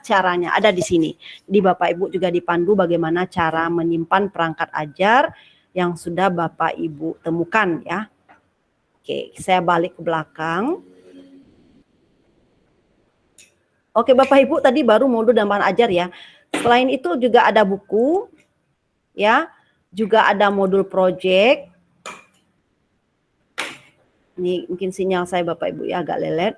caranya, ada di sini. Di Bapak Ibu juga dipandu bagaimana cara menyimpan perangkat ajar yang sudah Bapak Ibu temukan ya. Oke, saya balik ke belakang. Oke, Bapak Ibu tadi baru modul dan bahan ajar ya. Selain itu juga ada buku ya, juga ada modul project. Ini mungkin sinyal saya Bapak Ibu ya agak lelet.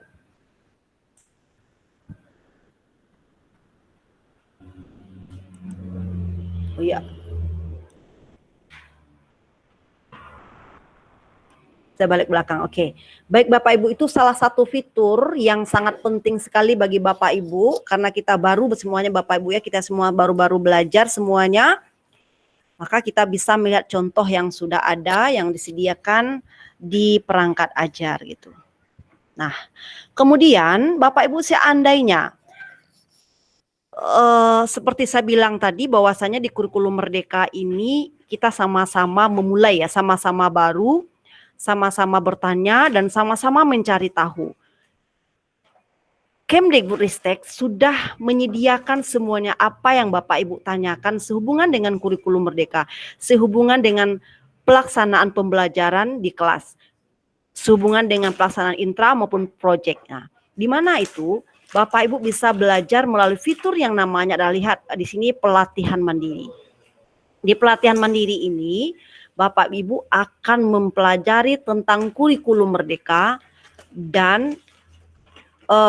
Saya balik belakang, oke. Baik Bapak Ibu, itu salah satu fitur yang sangat penting sekali bagi Bapak Ibu, karena kita baru semuanya Bapak Ibu ya, kita semua baru-baru belajar semuanya, maka kita bisa melihat contoh yang sudah ada, yang disediakan di perangkat ajar gitu. Nah, kemudian Bapak Ibu seandainya, seperti saya bilang tadi bahwasanya di kurikulum Merdeka ini kita sama-sama memulai ya, sama-sama baru, sama-sama bertanya dan sama-sama mencari tahu. Kemdikbudristek sudah menyediakan semuanya apa yang Bapak Ibu tanyakan sehubungan dengan kurikulum Merdeka, sehubungan dengan pelaksanaan pembelajaran di kelas, sehubungan dengan pelaksanaan intra maupun proyeknya. Di mana itu Bapak Ibu bisa belajar melalui fitur yang namanya adalah, lihat di sini, pelatihan mandiri. Di pelatihan mandiri ini Bapak Ibu akan mempelajari tentang kurikulum Merdeka dan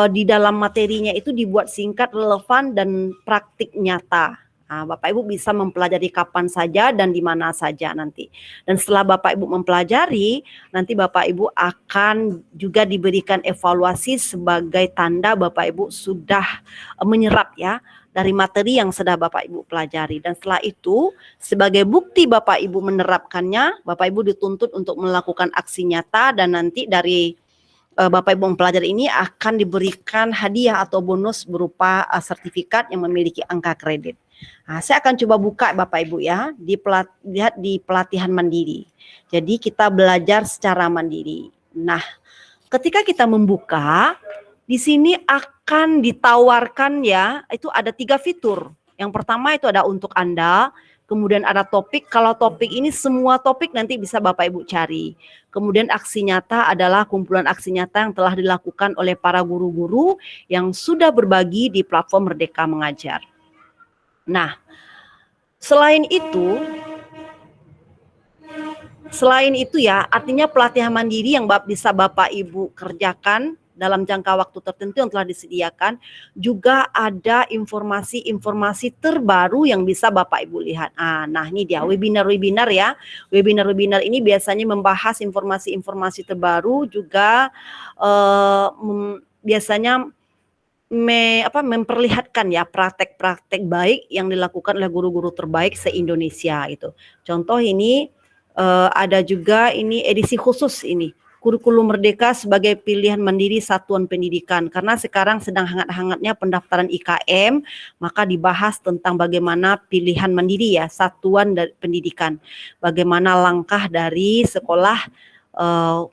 di dalam materinya itu dibuat singkat, relevan, dan praktik nyata. Nah, Bapak Ibu bisa mempelajari kapan saja dan di mana saja nanti. Dan setelah Bapak Ibu mempelajari, nanti Bapak Ibu akan juga diberikan evaluasi sebagai tanda Bapak Ibu sudah menyerap ya dari materi yang sudah Bapak Ibu pelajari. Dan setelah itu, sebagai bukti Bapak Ibu menerapkannya, Bapak Ibu dituntut untuk melakukan aksi nyata, dan nanti dari Bapak Ibu mempelajari ini akan diberikan hadiah atau bonus berupa sertifikat yang memiliki angka kredit. Nah, saya akan coba buka Bapak Ibu ya, lihat di pelatihan mandiri. Jadi kita belajar secara mandiri. Nah, ketika kita membuka, di sini akan ditawarkan ya, itu ada 3 fitur. Yang pertama itu ada untuk Anda, kemudian ada topik. Kalau topik ini semua topik nanti bisa Bapak Ibu cari. Kemudian aksi nyata adalah kumpulan aksi nyata yang telah dilakukan oleh para guru-guru yang sudah berbagi di platform Merdeka Mengajar. Nah, selain itu ya, artinya pelatihan mandiri yang bisa Bapak Ibu kerjakan dalam jangka waktu tertentu yang telah disediakan, juga ada informasi-informasi terbaru yang bisa Bapak Ibu lihat. Nah ini dia webinar-webinar ya. Webinar-webinar ini biasanya membahas informasi-informasi terbaru, juga biasanya memperlihatkan ya praktek-praktek baik yang dilakukan oleh guru-guru terbaik se-Indonesia itu. Contoh ini ada juga ini edisi khusus ini, kurikulum Merdeka sebagai pilihan mandiri satuan pendidikan. Karena sekarang sedang hangat-hangatnya pendaftaran IKM, maka dibahas tentang bagaimana pilihan mandiri ya, satuan pendidikan. Bagaimana langkah dari sekolah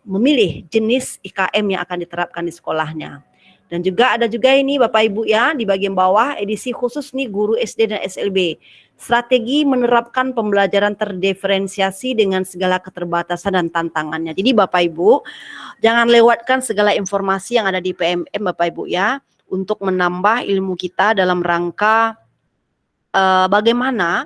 memilih jenis IKM yang akan diterapkan di sekolahnya. Dan juga ada juga ini Bapak Ibu ya, di bagian bawah edisi khusus nih guru SD dan SLB. Strategi menerapkan pembelajaran terdiferensiasi dengan segala keterbatasan dan tantangannya. Jadi Bapak Ibu, jangan lewatkan segala informasi yang ada di PMM Bapak Ibu ya, untuk menambah ilmu kita dalam rangka bagaimana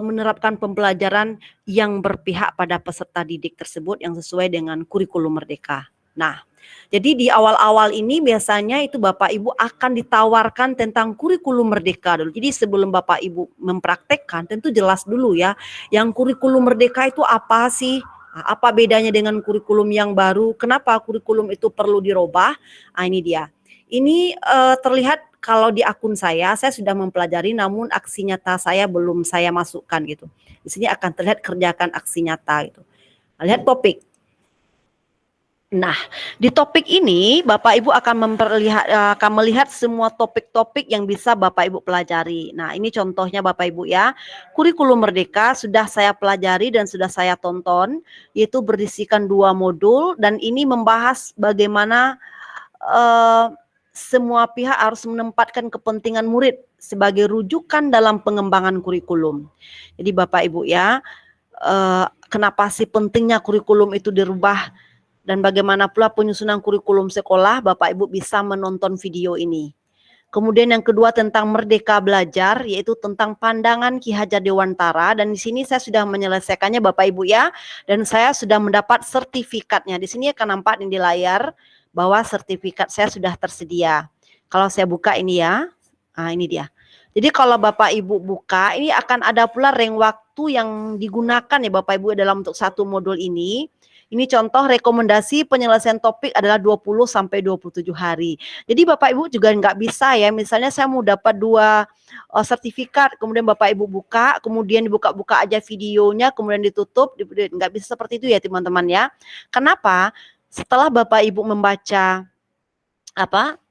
menerapkan pembelajaran yang berpihak pada peserta didik tersebut yang sesuai dengan kurikulum Merdeka. Nah, jadi di awal-awal ini biasanya itu Bapak Ibu akan ditawarkan tentang kurikulum Merdeka dulu. Jadi sebelum Bapak Ibu mempraktekkan, tentu jelas dulu ya, yang kurikulum Merdeka itu apa sih? Apa bedanya dengan kurikulum yang baru? Kenapa kurikulum itu perlu dirubah? Ini dia. Ini terlihat kalau di akun saya sudah mempelajari, namun aksi nyata saya belum saya masukkan gitu. Di sini akan terlihat kerjakan aksi nyata gitu. Lihat topik. Nah, di topik ini Bapak Ibu akan melihat semua topik-topik yang bisa Bapak Ibu pelajari. Nah, ini contohnya Bapak Ibu ya. Kurikulum Merdeka sudah saya pelajari dan sudah saya tonton, yaitu berisikan 2 modul, dan ini membahas bagaimana semua pihak harus menempatkan kepentingan murid sebagai rujukan dalam pengembangan kurikulum. Jadi Bapak Ibu ya, kenapa sih pentingnya kurikulum itu dirubah? Dan bagaimana pula penyusunan kurikulum sekolah, Bapak Ibu bisa menonton video ini. Kemudian yang kedua tentang Merdeka Belajar, yaitu tentang pandangan Ki Hajar Dewantara. Dan di sini saya sudah menyelesaikannya Bapak Ibu ya. Dan saya sudah mendapat sertifikatnya. Di sini akan nampak di layar bahwa sertifikat saya sudah tersedia. Kalau saya buka ini ya, nah ini dia. Jadi kalau Bapak Ibu buka, ini akan ada pula rank waktu yang digunakan ya Bapak Ibu dalam untuk satu modul ini. Ini contoh rekomendasi penyelesaian topik adalah 20 sampai 27 hari. Jadi Bapak Ibu juga nggak bisa ya, misalnya saya mau dapat 2 sertifikat, kemudian Bapak Ibu buka, kemudian dibuka-buka aja videonya, kemudian ditutup, nggak bisa seperti itu ya teman-teman ya. Kenapa? Setelah Bapak Ibu membaca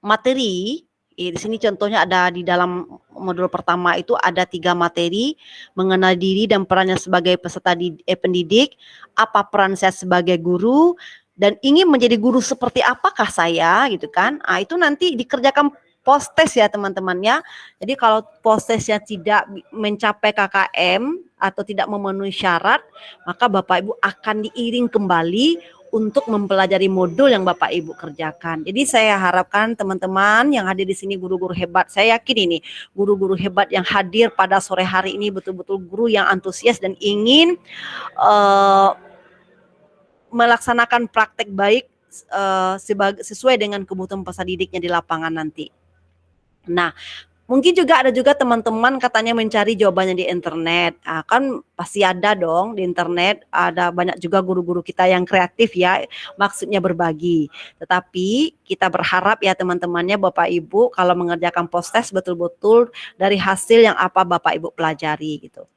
materi, di sini contohnya ada di dalam modul pertama itu ada 3 materi, mengenal diri dan perannya sebagai peserta pendidik, apa peran saya sebagai guru, dan ingin menjadi guru seperti apakah saya gitu kan. Itu nanti dikerjakan post test ya teman-teman ya. Jadi kalau post testnya tidak mencapai KKM atau tidak memenuhi syarat, maka Bapak Ibu akan diiring kembali untuk mempelajari modul yang Bapak Ibu kerjakan. Jadi saya harapkan teman-teman yang hadir di sini guru-guru hebat. Saya yakin ini guru-guru hebat yang hadir pada sore hari ini betul-betul guru yang antusias dan ingin melaksanakan praktek baik sesuai dengan kebutuhan peserta didiknya di lapangan nanti. Nah, mungkin juga ada juga teman-teman katanya mencari jawabannya di internet. Kan pasti ada dong di internet, ada banyak juga guru-guru kita yang kreatif ya, maksudnya berbagi. Tetapi kita berharap ya teman-temannya Bapak Ibu kalau mengerjakan post test betul-betul dari hasil yang apa Bapak Ibu pelajari gitu.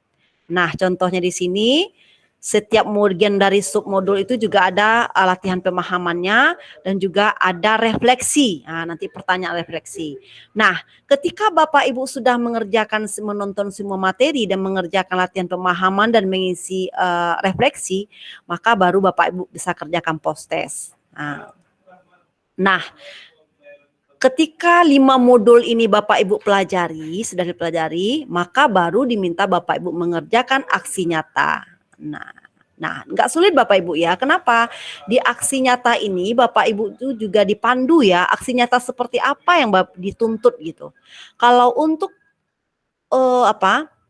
Nah, contohnya di sini setiap bagian dari submodul itu juga ada latihan pemahamannya dan juga ada refleksi. Nanti pertanyaan refleksi. Nah, ketika Bapak Ibu sudah menonton semua materi dan mengerjakan latihan pemahaman dan mengisi refleksi, maka baru Bapak Ibu bisa kerjakan post test. Nah, ketika 5 modul ini Bapak Ibu pelajari, sudah dipelajari, maka baru diminta Bapak Ibu mengerjakan aksi nyata. Nah, nggak sulit Bapak Ibu ya. Kenapa? Di aksi nyata ini Bapak Ibu itu juga dipandu ya. Aksi nyata seperti apa yang dituntut gitu. Kalau untuk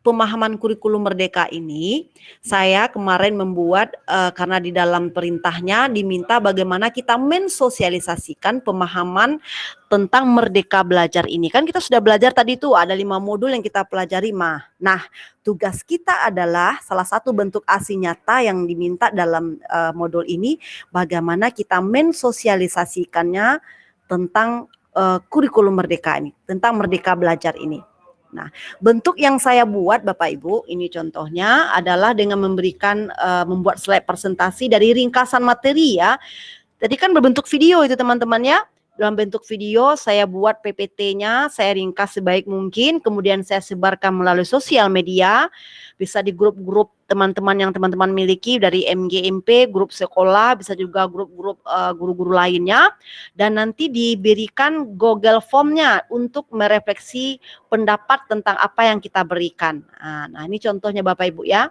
pemahaman kurikulum merdeka ini, saya kemarin membuat karena di dalam perintahnya diminta bagaimana kita mensosialisasikan pemahaman tentang merdeka belajar ini. Kan kita sudah belajar tadi tuh ada 5 modul yang kita pelajari Nah, tugas kita adalah salah satu bentuk aksi nyata yang diminta dalam modul ini, bagaimana kita mensosialisasikannya tentang kurikulum merdeka ini, tentang merdeka belajar ini. Nah, bentuk yang saya buat Bapak Ibu, ini contohnya adalah dengan memberikan membuat slide presentasi dari ringkasan materi ya. Jadi kan berbentuk video itu teman-teman ya. Dalam bentuk video saya buat PPT-nya, saya ringkas sebaik mungkin, kemudian saya sebarkan melalui sosial media, bisa di grup-grup teman-teman yang teman-teman miliki dari MGMP, grup sekolah, bisa juga grup-grup guru-guru lainnya, dan nanti diberikan Google Form-nya untuk merefleksi pendapat tentang apa yang kita berikan. Nah, ini contohnya Bapak Ibu ya.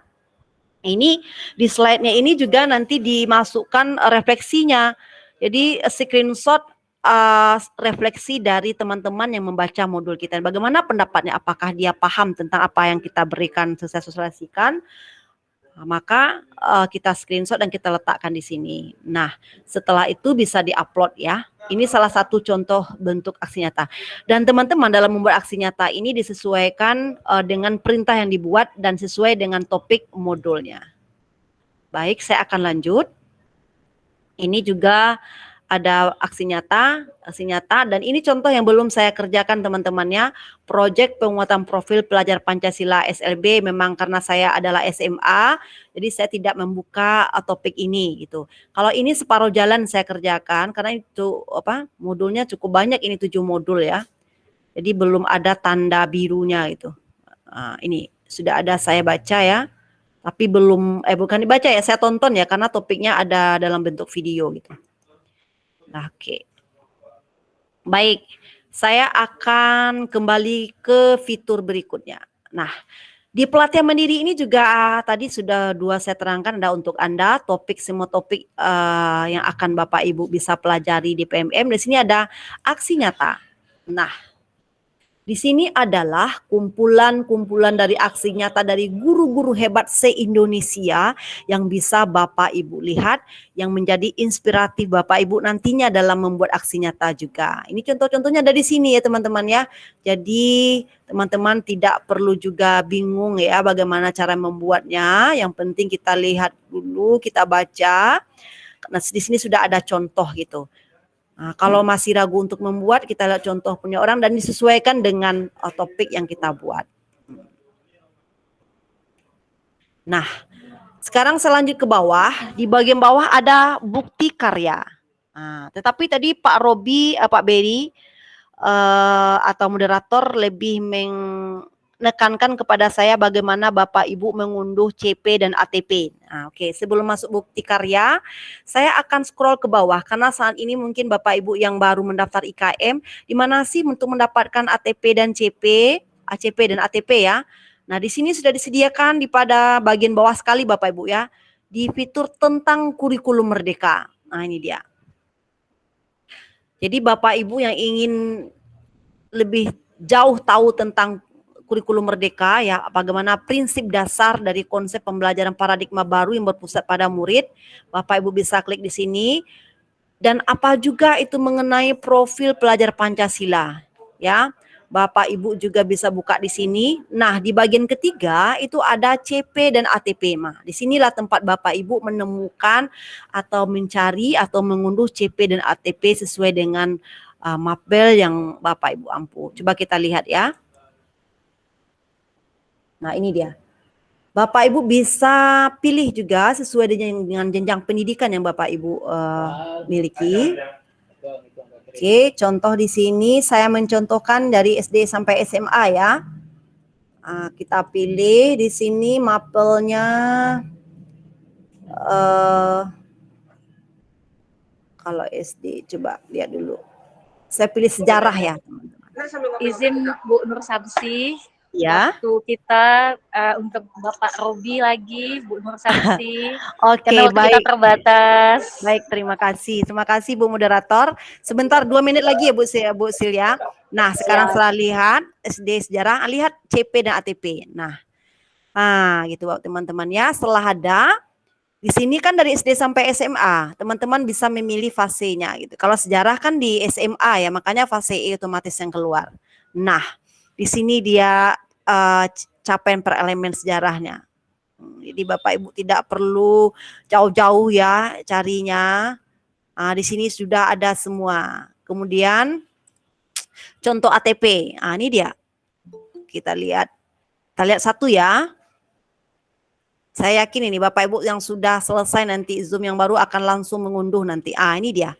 Ini di slide-nya ini juga nanti dimasukkan refleksinya. Jadi screenshot refleksi dari teman-teman yang membaca modul kita. Bagaimana pendapatnya? Apakah dia paham tentang apa yang kita berikan, saya sosialisasikan? Maka kita screenshot dan kita letakkan di sini. Nah, setelah itu bisa diupload ya. Ini salah satu contoh bentuk aksi nyata. Dan teman-teman dalam membuat aksi nyata ini disesuaikan dengan perintah yang dibuat dan sesuai dengan topik modulnya. Baik, saya akan lanjut. Ini juga ada aksi nyata, dan ini contoh yang belum saya kerjakan teman-temannya, proyek penguatan profil pelajar Pancasila SLB. Memang karena saya adalah SMA, jadi saya tidak membuka topik ini gitu. Kalau ini separuh jalan saya kerjakan karena itu modulnya cukup banyak, ini 7 modul ya. Jadi belum ada tanda birunya gitu. Ini sudah ada saya baca ya, tapi belum bukan dibaca ya, saya tonton ya karena topiknya ada dalam bentuk video gitu. Oke. Baik, saya akan kembali ke fitur berikutnya. Nah, di pelatihan mandiri ini juga tadi sudah 2 saya terangkan, ada untuk Anda semua topik yang akan Bapak Ibu bisa pelajari di PMM. Di sini ada aksi nyata. Nah, di sini adalah kumpulan-kumpulan dari aksi nyata dari guru-guru hebat se-Indonesia yang bisa Bapak Ibu lihat, yang menjadi inspiratif Bapak Ibu nantinya dalam membuat aksi nyata juga. Ini contoh-contohnya ada di sini ya teman-teman ya. Jadi teman-teman tidak perlu juga bingung ya bagaimana cara membuatnya. Yang penting kita lihat dulu, kita baca. Nah, di sini sudah ada contoh gitu. Nah, kalau masih ragu untuk membuat, kita lihat contoh punya orang dan disesuaikan dengan topik yang kita buat. Nah, sekarang saya lanjut ke bawah. Di bagian bawah ada bukti karya. Nah, tetapi tadi Pak Robi, Pak Beri atau moderator lebih menekankan kepada saya bagaimana Bapak Ibu mengunduh CP dan ATP. Nah, oke, sebelum masuk bukti karya, saya akan scroll ke bawah karena saat ini mungkin Bapak Ibu yang baru mendaftar IKM, di mana sih untuk mendapatkan ATP dan CP, ACP dan ATP ya. Nah, di sini sudah disediakan di pada bagian bawah sekali Bapak Ibu ya, di fitur tentang kurikulum merdeka. Nah, ini dia. Jadi Bapak Ibu yang ingin lebih jauh tahu tentang kurikulum merdeka ya, bagaimana prinsip dasar dari konsep pembelajaran paradigma baru yang berpusat pada murid, Bapak Ibu bisa klik di sini. Dan apa juga itu mengenai profil pelajar Pancasila ya. Bapak Ibu juga bisa buka di sini. Nah, di bagian ketiga itu ada CP dan ATP. Nah, disinilah tempat Bapak Ibu menemukan atau mencari atau mengunduh CP dan ATP sesuai dengan mapel yang Bapak Ibu ampuh. Coba kita lihat ya. Nah, ini dia. Bapak Ibu bisa pilih juga sesuai dengan jenjang pendidikan yang Bapak Ibu miliki. Oke, contoh di sini saya mencontohkan dari SD sampai SMA ya. Kita pilih di sini mapelnya kalau SD, coba lihat dulu. Saya pilih sejarah ya, teman-teman. Izin Bu Nur Samsi. Ya. Waktu kita untuk Bapak Robi lagi, Bu Nur Samsi. Oke, karena waktu baik. kita terbatas. Baik, terima kasih. Terima kasih Bu Moderator. Sebentar 2 menit lagi ya Bu Silya. Nah, sekarang setelah lihat SD sejarah, lihat CP dan ATP. Nah, gitu teman-teman ya. Setelah ada, di sini kan dari SD sampai SMA, teman-teman bisa memilih fasenya gitu. Kalau sejarah kan di SMA ya, makanya fase E otomatis yang keluar. Nah, di sini dia capaian per elemen sejarahnya. Jadi Bapak Ibu tidak perlu jauh-jauh ya carinya. Di sini sudah ada semua. Kemudian contoh ATP. Ini dia. Kita lihat satu ya. Saya yakin ini Bapak Ibu yang sudah selesai nanti Zoom yang baru akan langsung mengunduh nanti. Ini dia.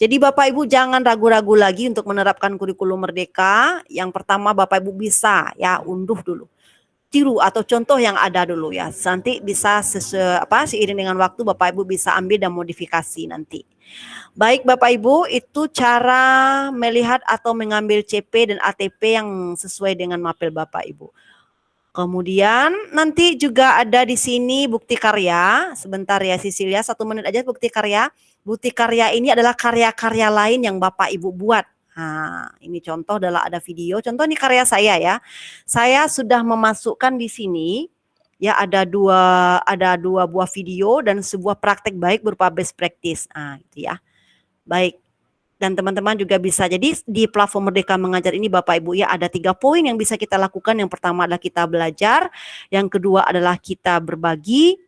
Jadi Bapak Ibu jangan ragu-ragu lagi untuk menerapkan kurikulum merdeka. Yang pertama Bapak Ibu bisa ya unduh dulu. Tiru atau contoh yang ada dulu ya. Nanti bisa seiring dengan waktu Bapak Ibu bisa ambil dan modifikasi nanti. Baik Bapak Ibu, itu cara melihat atau mengambil CP dan ATP yang sesuai dengan mapel Bapak Ibu. Kemudian nanti juga ada di sini bukti karya. Sebentar ya Sisilia, 1 menit aja bukti karya. Bukti karya ini adalah karya-karya lain yang Bapak Ibu buat. Ini contoh adalah ada video. Contoh ini karya saya ya. Saya sudah memasukkan di sini ya ada dua buah video dan sebuah praktek baik berupa best practice. Gitu ya. Baik. Dan teman-teman juga bisa. Jadi di platform Merdeka Mengajar ini Bapak Ibu ya ada 3 poin yang bisa kita lakukan. Yang pertama adalah kita belajar. Yang kedua adalah kita berbagi.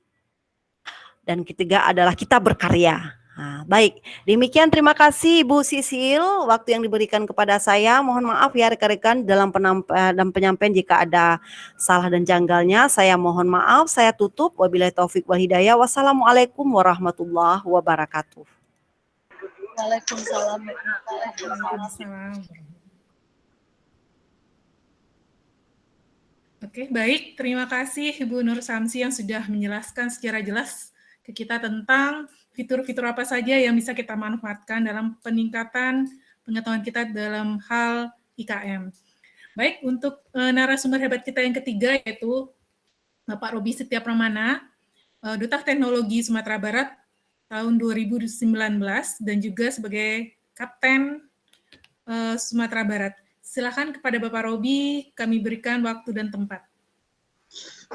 Dan ketiga adalah kita berkarya. Baik, demikian terima kasih Ibu Sisil waktu yang diberikan kepada saya. Mohon maaf ya rekan-rekan dalam penyampaian jika ada salah dan janggalnya. Saya mohon maaf, saya tutup. Wabillahi taufik wal hidayah. Wassalamualaikum warahmatullahi wabarakatuh. Waalaikumsalam. Oke, baik. Terima kasih Ibu Nur Samsi yang sudah menjelaskan secara jelas ke kita tentang fitur-fitur apa saja yang bisa kita manfaatkan dalam peningkatan pengetahuan kita dalam hal IKM. Baik, untuk narasumber hebat kita yang ketiga yaitu Bapak Robi Setia Pramana, Duta Teknologi Sumatera Barat tahun 2019 dan juga sebagai Kapten Sumatera Barat. Silakan kepada Bapak Robi, kami berikan waktu dan tempat.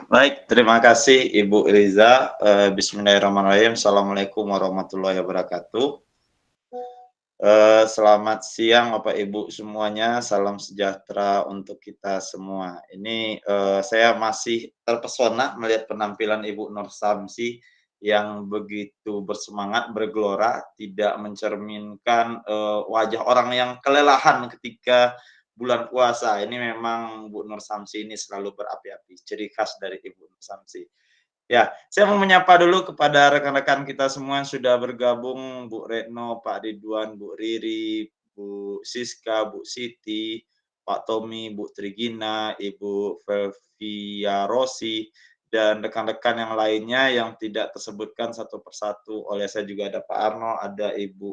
Baik, terima kasih Ibu Eliza. Bismillahirrahmanirrahim. Assalamualaikum warahmatullahi wabarakatuh. Selamat siang Bapak Ibu semuanya. Salam sejahtera untuk kita semua. Ini saya masih terpesona melihat penampilan Ibu Nur Samsi yang begitu bersemangat, bergelora, tidak mencerminkan wajah orang yang kelelahan ketika bulan puasa. Ini memang Bu Nur Samsi ini selalu berapi-api, ciri khas dari Ibu Nur Samsi. Ya, saya mau menyapa dulu kepada rekan-rekan kita semua yang sudah bergabung, Bu Retno, Pak Ridwan, Bu Riri, Bu Siska, Bu Siti, Pak Tommy, Bu Trigina, Ibu Felvia Rossi, dan rekan-rekan yang lainnya yang tidak tersebutkan satu persatu. Oleh saya juga ada Pak Arno, ada Ibu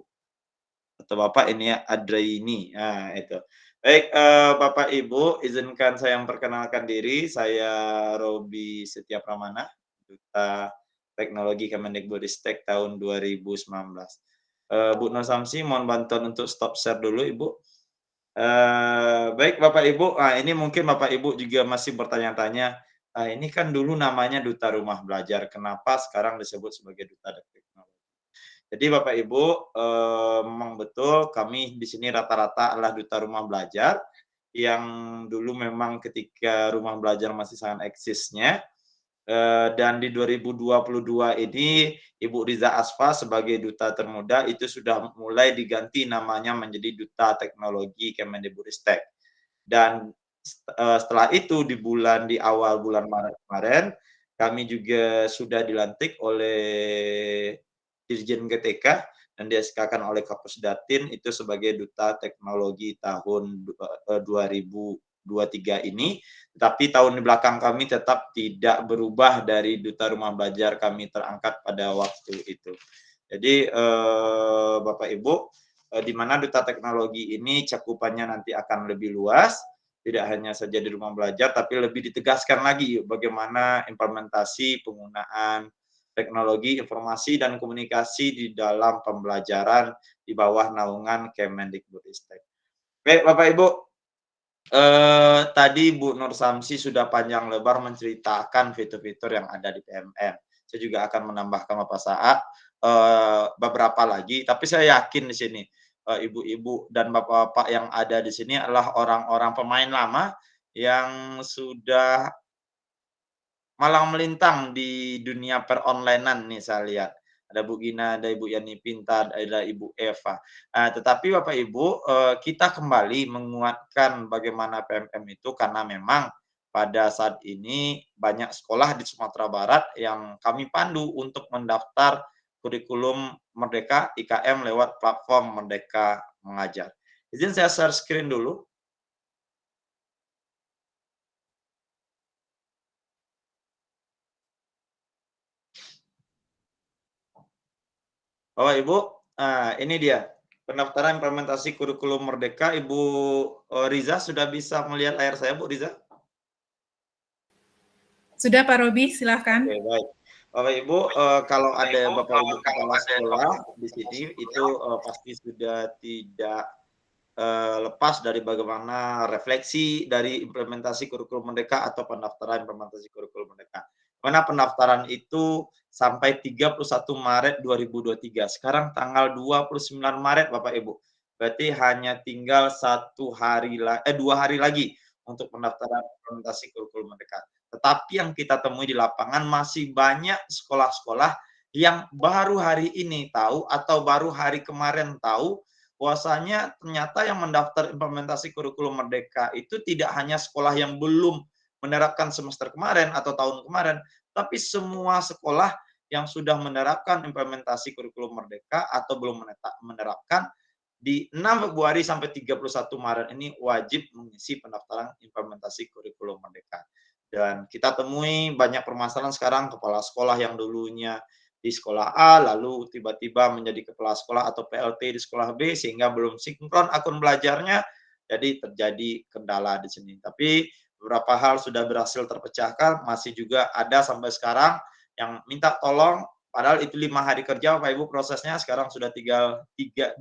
atau Bapak ini ya, Adraini. Nah, itu. Baik, Bapak Ibu, izinkan saya memperkenalkan diri. Saya Robi Setia Pramana, Duta Teknologi Kemendikbudristek tahun 2019. Bu Nur Samsi, mohon bantuan untuk stop share dulu, Ibu. Baik Bapak Ibu, ini mungkin Bapak Ibu juga masih bertanya-tanya, ini kan dulu namanya Duta Rumah Belajar, kenapa sekarang disebut sebagai Duta Teknologi? Jadi Bapak Ibu, memang betul kami di sini rata-rata adalah Duta Rumah Belajar, yang dulu memang ketika rumah belajar masih sangat eksisnya, dan di 2022 ini Ibu Riza Asfa sebagai duta termuda itu sudah mulai diganti namanya menjadi Duta Teknologi Kemendikbudristek. Dan setelah itu di awal bulan Maret kemarin kami juga sudah dilantik oleh Dirjen GTK dan di-SK-kan oleh Kapus Datin itu sebagai Duta Teknologi tahun 2023 ini. Tapi tahun di belakang kami tetap tidak berubah dari Duta Rumah Belajar kami terangkat pada waktu itu. Jadi Bapak Ibu, di mana Duta Teknologi ini cakupannya nanti akan lebih luas, tidak hanya saja di rumah belajar, tapi lebih ditegaskan lagi bagaimana implementasi penggunaan teknologi informasi dan komunikasi di dalam pembelajaran di bawah naungan Kemendikbudristek. Baik Bapak Ibu, tadi Bu Nur Samsi sudah panjang lebar menceritakan fitur-fitur yang ada di PMM. Saya juga akan menambahkan beberapa saat beberapa lagi, tapi saya yakin di sini ibu-ibu dan bapak-bapak yang ada di sini adalah orang-orang pemain lama yang sudah malang melintang di dunia peronlinean nih saya lihat. Ada Bu Gina, ada Ibu Yani Pintar, ada Ibu Eva. Tetapi Bapak Ibu, kita kembali menguatkan bagaimana PMM itu karena memang pada saat ini banyak sekolah di Sumatera Barat yang kami pandu untuk mendaftar kurikulum Merdeka IKM lewat platform Merdeka Mengajar. Izin saya share screen dulu. Bapak Ibu, ini dia pendaftaran implementasi kurikulum Merdeka. Ibu Riza sudah bisa melihat layar saya, Bu Riza? Sudah Pak Robi, silahkan. Oke, baik. Bapak Ibu, kalau ada Bapak Ibu kepala sekolah di sini itu pasti sudah tidak lepas dari bagaimana refleksi dari implementasi kurikulum Merdeka atau pendaftaran implementasi kurikulum Merdeka. Mana pendaftaran itu sampai 31 Maret 2023. Sekarang tanggal 29 Maret Bapak Ibu. Berarti hanya tinggal 2 hari lagi untuk pendaftaran implementasi kurikulum Merdeka. Tetapi yang kita temui di lapangan masih banyak sekolah-sekolah yang baru hari ini tahu atau baru hari kemarin tahu bahwasanya ternyata yang mendaftar implementasi kurikulum Merdeka itu tidak hanya sekolah yang belum menerapkan semester kemarin atau tahun kemarin, tapi semua sekolah yang sudah menerapkan implementasi kurikulum Merdeka atau belum menerapkan di 6 Februari sampai 31 Maret ini wajib mengisi pendaftaran implementasi kurikulum Merdeka. Dan kita temui banyak permasalahan sekarang kepala sekolah yang dulunya di sekolah A, lalu tiba-tiba menjadi kepala sekolah atau PLT di sekolah B, sehingga belum sinkron akun belajarnya, jadi terjadi kendala di sini. Tapi beberapa hal sudah berhasil terpecahkan, masih juga ada sampai sekarang yang minta tolong, padahal itu 5 hari kerja Bapak Ibu prosesnya, sekarang sudah tinggal 29,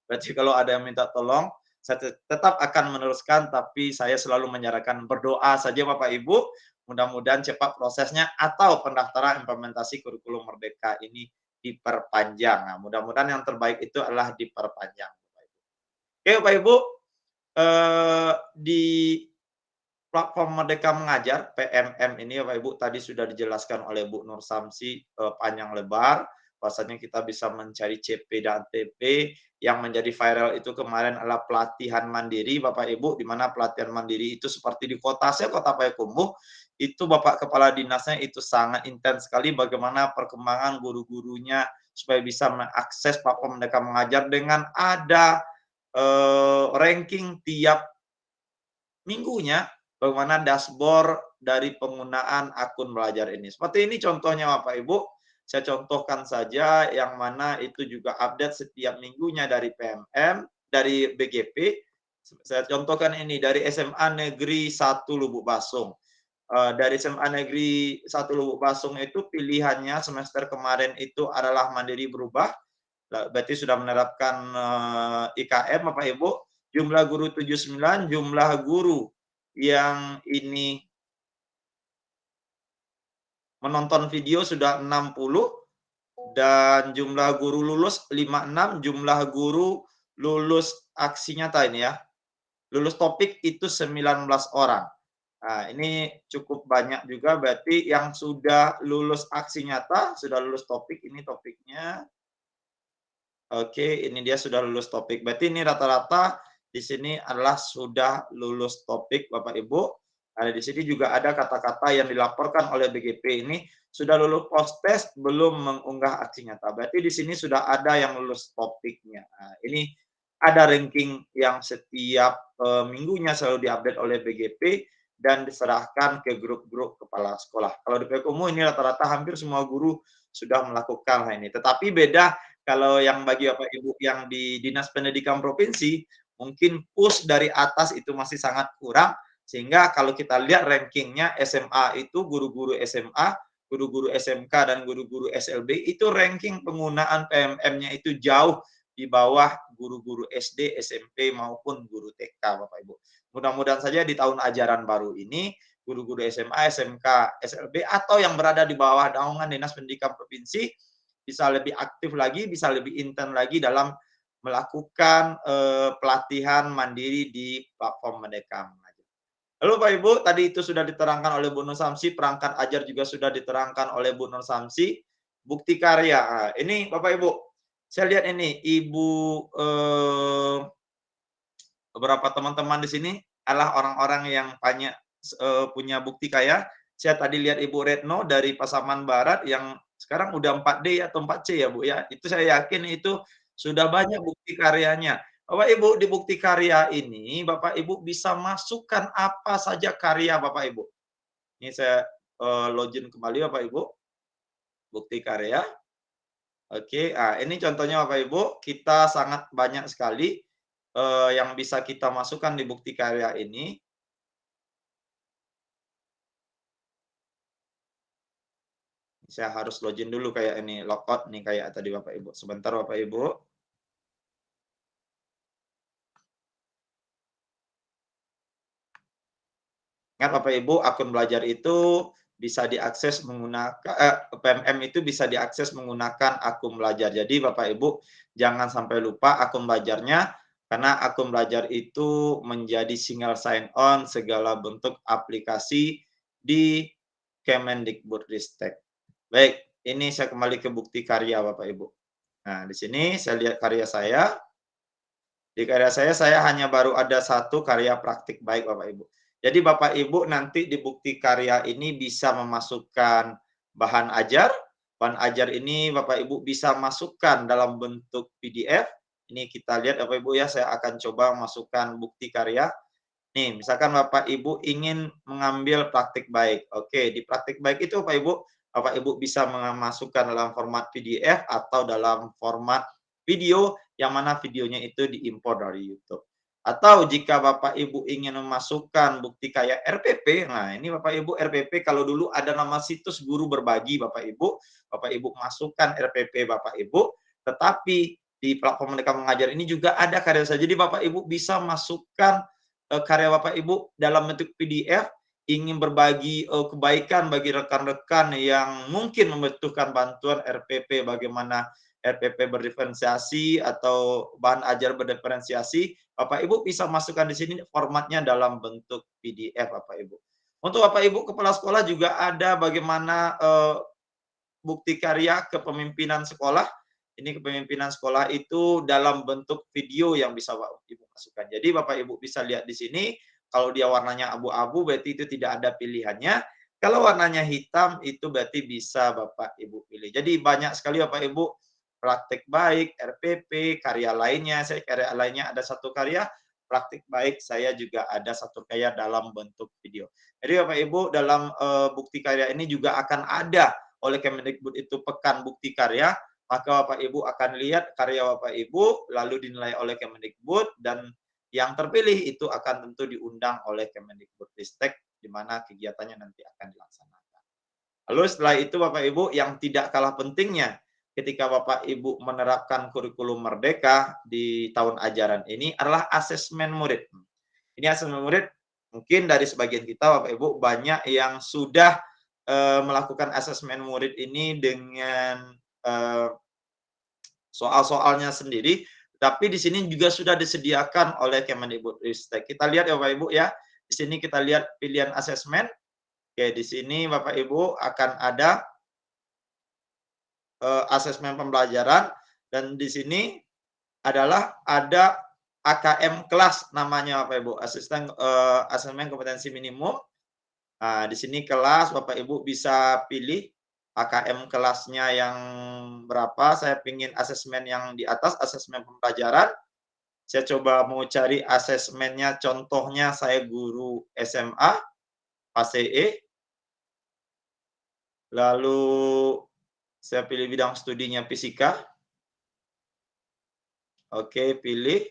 berarti kalau ada yang minta tolong, saya tetap akan meneruskan, tapi saya selalu menyarankan berdoa saja Bapak Ibu, mudah-mudahan cepat prosesnya atau pendaftaran implementasi kurikulum Merdeka ini diperpanjang. Nah, mudah-mudahan yang terbaik itu adalah diperpanjang. Oke Bapak Ibu, di platform Merdeka Mengajar PMM ini Bapak Ibu tadi sudah dijelaskan oleh Bu Nur Samsi panjang lebar, bahwasanya kita bisa mencari CP dan TP. Yang menjadi viral itu kemarin adalah pelatihan mandiri Bapak Ibu, di mana pelatihan mandiri itu seperti di kota saya, Kota Payakumbuh, itu Bapak Kepala Dinasnya itu sangat intens sekali bagaimana perkembangan guru-gurunya supaya bisa mengakses platform Merdeka Mengajar dengan ada ranking tiap minggunya, bagaimana dashboard dari penggunaan akun belajar ini. Seperti ini contohnya Bapak Ibu, saya contohkan saja yang mana itu juga update setiap minggunya dari PMM, dari BGP. Saya contohkan ini dari SMA Negeri 1 Lubuk Basung. Dari SMA Negeri 1 Lubuk Basung itu pilihannya semester kemarin itu adalah mandiri berubah, berarti sudah menerapkan IKM Bapak Ibu. Jumlah guru 79, jumlah guru yang ini menonton video sudah 60, dan jumlah guru lulus 56, jumlah guru lulus aksi nyata ini ya, lulus topik itu 19 orang. Nah, ini cukup banyak juga, berarti yang sudah lulus aksi nyata, sudah lulus topik, ini topiknya. Oke, ini dia sudah lulus topik. Berarti ini rata-rata di sini adalah sudah lulus topik Bapak Ibu. Ada di sini juga ada kata-kata yang dilaporkan oleh BGP ini sudah lulus post test belum mengunggah aksi nyata. Berarti di sini sudah ada yang lulus topiknya. Nah, ini ada ranking yang setiap minggunya selalu diupdate oleh BGP dan diserahkan ke grup-grup kepala sekolah. Kalau di Payakumbuh ini rata-rata hampir semua guru sudah melakukan hal ini. Tetapi beda kalau yang bagi Bapak Ibu yang di Dinas Pendidikan Provinsi, mungkin push dari atas itu masih sangat kurang. Sehingga kalau kita lihat rankingnya SMA itu guru-guru SMA, guru-guru SMK, dan guru-guru SLB itu ranking penggunaan PMM-nya itu jauh di bawah guru-guru SD, SMP maupun guru TK Bapak Ibu. Mudah-mudahan saja di tahun ajaran baru ini guru-guru SMA, SMK, SLB atau yang berada di bawah naungan Dinas Pendidikan Provinsi bisa lebih aktif lagi, bisa lebih intens lagi dalam melakukan pelatihan mandiri di platform Merdeka Mengajar. Lalu Pak Ibu, tadi itu sudah diterangkan oleh Bu Nur Samsi, perangkat ajar juga sudah diterangkan oleh Bu Nur Samsi, bukti karya. Nah, ini Bapak Ibu, saya lihat ini Ibu beberapa teman-teman di sini adalah orang-orang yang banyak punya bukti karya. Saya tadi lihat Ibu Retno dari Pasaman Barat yang sekarang udah 4D atau 4C ya Bu ya. Itu saya yakin itu sudah banyak bukti karyanya. Bapak Ibu, di bukti karya ini Bapak Ibu bisa masukkan apa saja karya Bapak Ibu. Ini saya login kembali Bapak Ibu. Bukti karya. Oke, nah ini contohnya Bapak Ibu, kita sangat banyak sekali yang bisa kita masukkan di bukti karya ini. Saya harus login dulu kayak ini, logout nih kayak tadi Bapak Ibu. Sebentar Bapak Ibu. Ingat Bapak Ibu, akun belajar itu bisa diakses menggunakan PMM itu bisa diakses menggunakan akun belajar. Jadi Bapak Ibu jangan sampai lupa akun belajarnya, karena akun belajar itu menjadi single sign on segala bentuk aplikasi di Kemendikbudristek. Baik, ini saya kembali ke bukti karya Bapak Ibu. Nah, di sini saya lihat karya saya. Di karya saya hanya baru ada satu karya praktik baik Bapak Ibu. Jadi Bapak Ibu nanti di bukti karya ini bisa memasukkan bahan ajar. Bahan ajar ini Bapak Ibu bisa masukkan dalam bentuk PDF. Ini kita lihat Bapak Ibu ya, saya akan coba masukkan bukti karya. Nih, misalkan Bapak Ibu ingin mengambil praktik baik. Oke, di praktik baik itu Bapak Ibu bisa memasukkan dalam format PDF atau dalam format video yang mana videonya itu diimpor dari YouTube. Atau jika Bapak Ibu ingin memasukkan bukti kayak RPP, nah ini Bapak Ibu RPP kalau dulu ada nama situs guru berbagi Bapak Ibu masukkan RPP Bapak Ibu, tetapi di platform Merdeka Mengajar ini juga ada karya saya. Jadi Bapak Ibu bisa masukkan karya Bapak Ibu dalam bentuk PDF, ingin berbagi kebaikan bagi rekan-rekan yang mungkin membutuhkan bantuan RPP, bagaimana RPP berdiferensiasi atau bahan ajar berdiferensiasi, Bapak Ibu bisa masukkan di sini formatnya dalam bentuk PDF Bapak Ibu. Untuk Bapak Ibu kepala sekolah juga ada bagaimana bukti karya kepemimpinan sekolah. Ini kepemimpinan sekolah itu dalam bentuk video yang bisa Bapak Ibu masukkan. Jadi Bapak Ibu bisa lihat di sini, kalau dia warnanya abu-abu berarti itu tidak ada pilihannya. Kalau warnanya hitam itu berarti bisa Bapak Ibu pilih. Jadi banyak sekali Bapak Ibu praktik baik, RPP, karya lainnya. Saya karya lainnya ada satu karya, praktik baik saya juga ada satu karya dalam bentuk video. Jadi Bapak Ibu dalam bukti karya ini juga akan ada oleh Kemendikbud itu pekan bukti karya, maka Bapak Ibu akan lihat karya Bapak Ibu lalu dinilai oleh Kemendikbud dan yang terpilih itu akan tentu diundang oleh Kemendikbudristek di mana kegiatannya nanti akan dilaksanakan. Lalu setelah itu Bapak Ibu yang tidak kalah pentingnya ketika Bapak Ibu menerapkan kurikulum merdeka di tahun ajaran ini adalah asesmen murid. Ini asesmen murid mungkin dari sebagian kita Bapak Ibu banyak yang sudah melakukan asesmen murid ini dengan soal-soalnya sendiri, tapi di sini juga sudah disediakan oleh Kemendikbudristek. Kita lihat ya Bapak Ibu ya, di sini kita lihat pilihan asesmen. Oke, di sini Bapak Ibu akan ada asesmen pembelajaran dan di sini adalah ada AKM kelas namanya Bapak Ibu, asesmen kompetensi minimum. Nah, di sini kelas Bapak Ibu bisa pilih AKM kelasnya yang berapa. Saya ingin asesmen yang di atas, asesmen pembelajaran. Saya coba mau cari asesmennya, contohnya saya guru SMA, ACE. Lalu saya pilih bidang studinya fisika. Oke, pilih.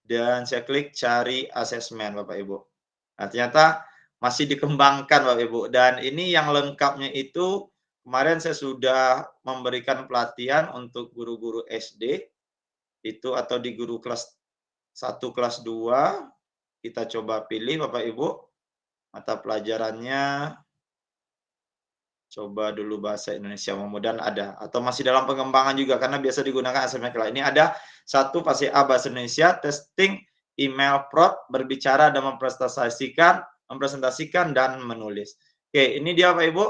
Dan saya klik cari asesmen Bapak Ibu. Nah, ternyata masih dikembangkan Bapak Ibu. Dan ini yang lengkapnya itu kemarin saya sudah memberikan pelatihan untuk guru-guru SD itu atau di guru kelas 1, kelas 2. Kita coba pilih Bapak Ibu. Mata pelajarannya coba dulu bahasa Indonesia, mudah-mudahan ada atau masih dalam pengembangan juga karena biasa digunakan asesmen kelas. Ini ada satu fase A bahasa Indonesia, testing email prod, berbicara dan mempresentasikan dan menulis. Oke, ini dia Bapak Ibu.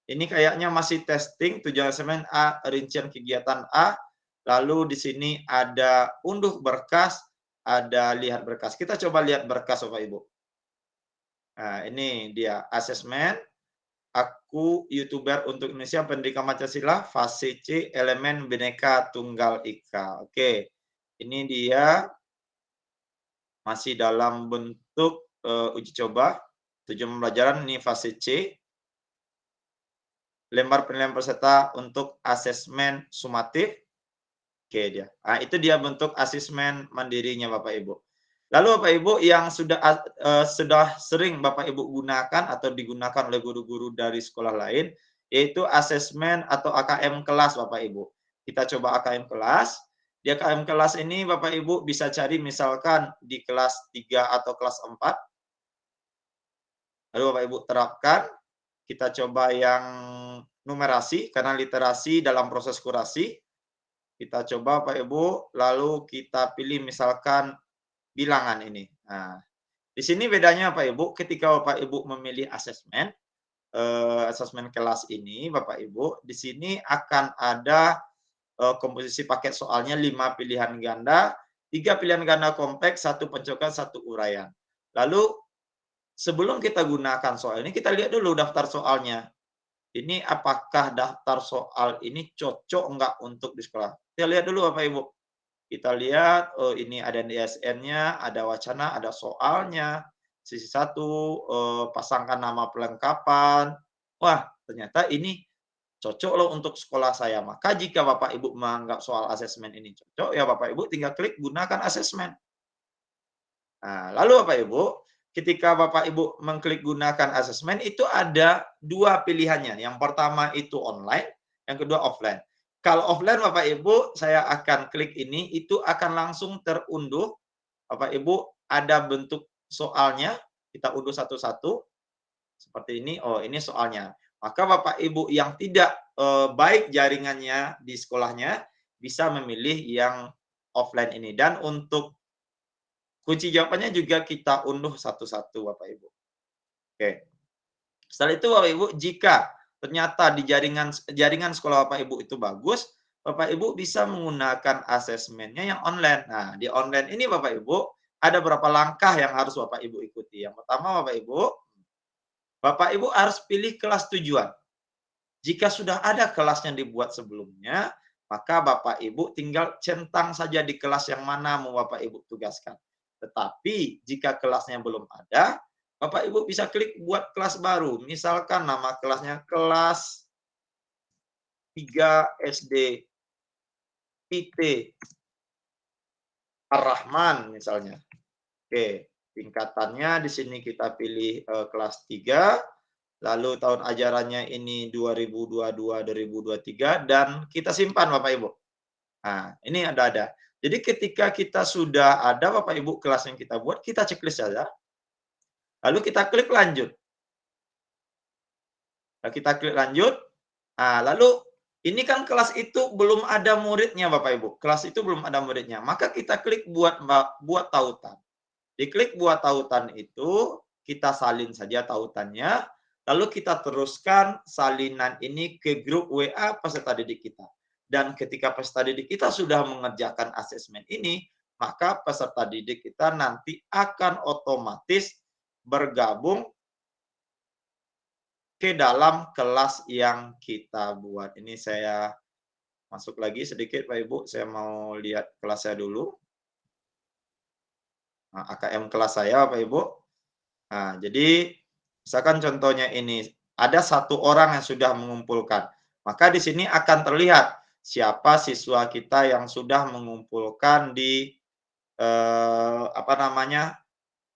Ini kayaknya masih testing, tujuan asesmen A, rincian kegiatan A. Lalu di sini ada unduh berkas, ada lihat berkas. Kita coba lihat berkas Bapak Ibu. Nah, ini dia asesmen. Aku YouTuber untuk Indonesia Pendidikan Pancasila, fase C, elemen Bhinneka Tunggal Ika. Oke, ini dia masih dalam bentuk uji coba. Tujuan pembelajaran ini fase C. Lembar penilaian peserta untuk asesmen sumatif. Oke dia. Nah, itu dia bentuk asesmen mandirinya Bapak Ibu. Lalu Bapak Ibu yang sudah sering Bapak Ibu gunakan atau digunakan oleh guru-guru dari sekolah lain, yaitu asesmen atau AKM kelas Bapak Ibu. Kita coba AKM kelas. Di AKM kelas ini Bapak Ibu bisa cari misalkan di kelas 3 atau kelas 4. Lalu Bapak Ibu terapkan. Kita coba yang numerasi, karena literasi dalam proses kurasi. Kita coba Bapak Ibu, lalu kita pilih misalkan bilangan ini. Nah, di sini bedanya Bapak Ibu, ketika Bapak Ibu memilih asesmen kelas ini, Bapak Ibu, di sini akan ada komposisi paket soalnya 5 pilihan ganda, 3 pilihan ganda kompleks, 1 pencocokan, 1 uraian. Lalu sebelum kita gunakan soal ini, kita lihat dulu daftar soalnya. Ini apakah daftar soal ini cocok enggak untuk di sekolah? Kita lihat dulu Bapak Ibu. Kita lihat, oh ini ada DSN-nya, ada wacana, ada soalnya. Sisi 1, pasangkan nama pelengkapan. Wah, ternyata ini cocok loh untuk sekolah saya. Maka jika Bapak Ibu menganggap soal asesmen ini cocok, ya Bapak Ibu tinggal klik gunakan asesmen. Nah, lalu Bapak Ibu, ketika Bapak Ibu mengklik gunakan asesmen, itu ada 2 pilihannya. Yang pertama itu online, yang kedua offline. Kalau offline Bapak Ibu, saya akan klik ini, itu akan langsung terunduh. Bapak Ibu ada bentuk soalnya, kita unduh satu-satu. Seperti ini, oh ini soalnya. Maka Bapak Ibu yang tidak baik jaringannya di sekolahnya, bisa memilih yang offline ini. Dan untuk kunci jawabannya juga kita unduh satu-satu Bapak Ibu. Oke. Setelah itu Bapak Ibu, jika ternyata di jaringan sekolah Bapak Ibu itu bagus, Bapak Ibu bisa menggunakan asesmennya yang online. Nah, di online ini Bapak Ibu ada beberapa langkah yang harus Bapak Ibu ikuti. Yang pertama Bapak Ibu harus pilih kelas tujuan. Jika sudah ada kelas yang dibuat sebelumnya, maka Bapak Ibu tinggal centang saja di kelas yang mana mau Bapak Ibu tugaskan. Tetapi jika kelasnya belum ada, Bapak Ibu bisa klik buat kelas baru. Misalkan nama kelasnya kelas 3 SD IT Ar-Rahman misalnya. Oke, tingkatannya di sini kita pilih kelas 3. Lalu tahun ajarannya ini 2022-2023 dan kita simpan Bapak Ibu. Nah, ini ada. Jadi ketika kita sudah ada Bapak Ibu kelas yang kita buat, kita checklist saja. Lalu kita klik lanjut. Nah, lalu ini kan kelas itu belum ada muridnya Bapak Ibu. Kelas itu belum ada muridnya. Maka kita klik buat tautan. Diklik buat tautan itu, kita salin saja tautannya. Lalu kita teruskan salinan ini ke grup WA peserta didik kita. Dan ketika peserta didik kita sudah mengerjakan asesmen ini, maka peserta didik kita nanti akan otomatis bergabung ke dalam kelas yang kita buat. Ini saya masuk lagi sedikit Pak Ibu, saya mau lihat kelas saya dulu. Nah, AKM kelas saya Pak Ibu. Nah, jadi misalkan contohnya ini, ada satu orang yang sudah mengumpulkan. Maka di sini akan terlihat siapa siswa kita yang sudah mengumpulkan di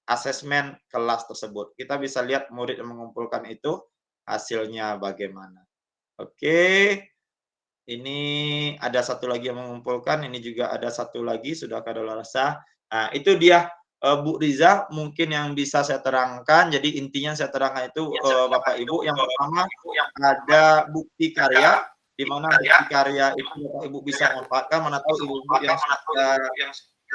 asesmen kelas tersebut. Kita bisa lihat murid yang mengumpulkan itu hasilnya bagaimana. Oke. Ini ada satu lagi yang mengumpulkan, ini juga ada satu lagi sudah kadaluarsa. Nah, itu dia Bu Riza mungkin yang bisa saya terangkan. Jadi intinya saya terangkan itu Bapak Ibu, yang pertama ada bukti karya, di mana bukti karya itu Bapak Ibu bisa manfaatkan. Mana tahu ibu-ibu yang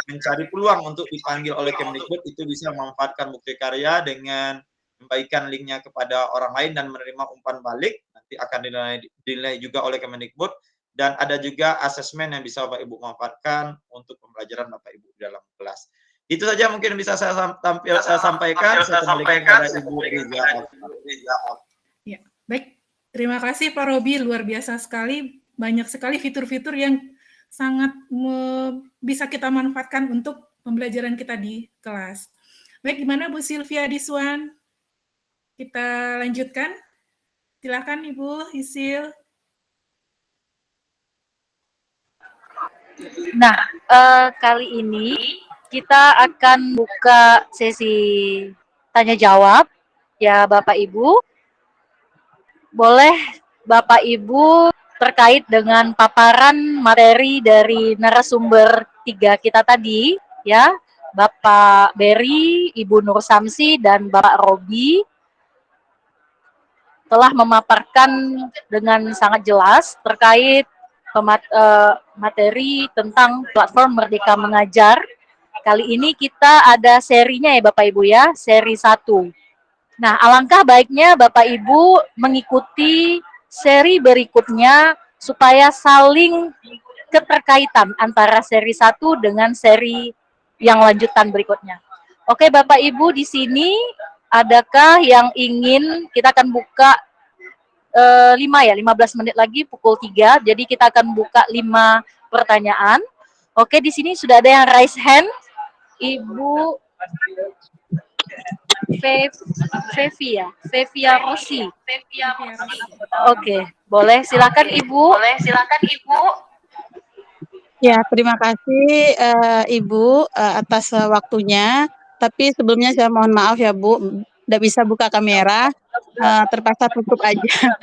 mencari peluang untuk dipanggil oleh Kemdikbud itu bisa memanfaatkan bukti karya dengan membagikan linknya kepada orang lain dan menerima umpan balik. Nanti akan dinilai juga oleh Kemdikbud. Dan ada juga asesmen yang bisa Bapak Ibu manfaatkan untuk pembelajaran Bapak Ibu di dalam kelas. Itu saja mungkin bisa saya sampaikan. Saya kembalikan kepada Ibu Riza. Ya, baik. Terima kasih Pak Robi, luar biasa sekali. Banyak sekali fitur-fitur yang sangat bisa kita manfaatkan untuk pembelajaran kita di kelas. Baik, gimana Bu Sylvia Diswan? Kita lanjutkan. Silakan Ibu Isil. Nah, kali ini kita akan buka sesi tanya jawab ya Bapak Ibu. Boleh Bapak Ibu terkait dengan paparan materi dari narasumber 3 kita tadi ya, Bapak Berry, Ibu Nur Samsi dan Bapak Robi telah memaparkan dengan sangat jelas terkait materi tentang platform Merdeka Mengajar. Kali ini kita ada serinya ya Bapak Ibu ya, seri 1. Nah, alangkah baiknya Bapak Ibu mengikuti seri berikutnya supaya saling keterkaitan antara seri 1 dengan seri yang lanjutan berikutnya. Oke Bapak Ibu, di sini adakah yang ingin, kita akan buka 15 menit lagi pukul 3, jadi kita akan buka 5 pertanyaan. Oke, di sini sudah ada yang raise hand. Ibu Fevia Rosi. Oke, boleh silakan Ibu. Ya, terima kasih Ibu atas waktunya. Tapi sebelumnya saya mohon maaf ya Bu, tidak bisa buka kamera, terpaksa tutup aja.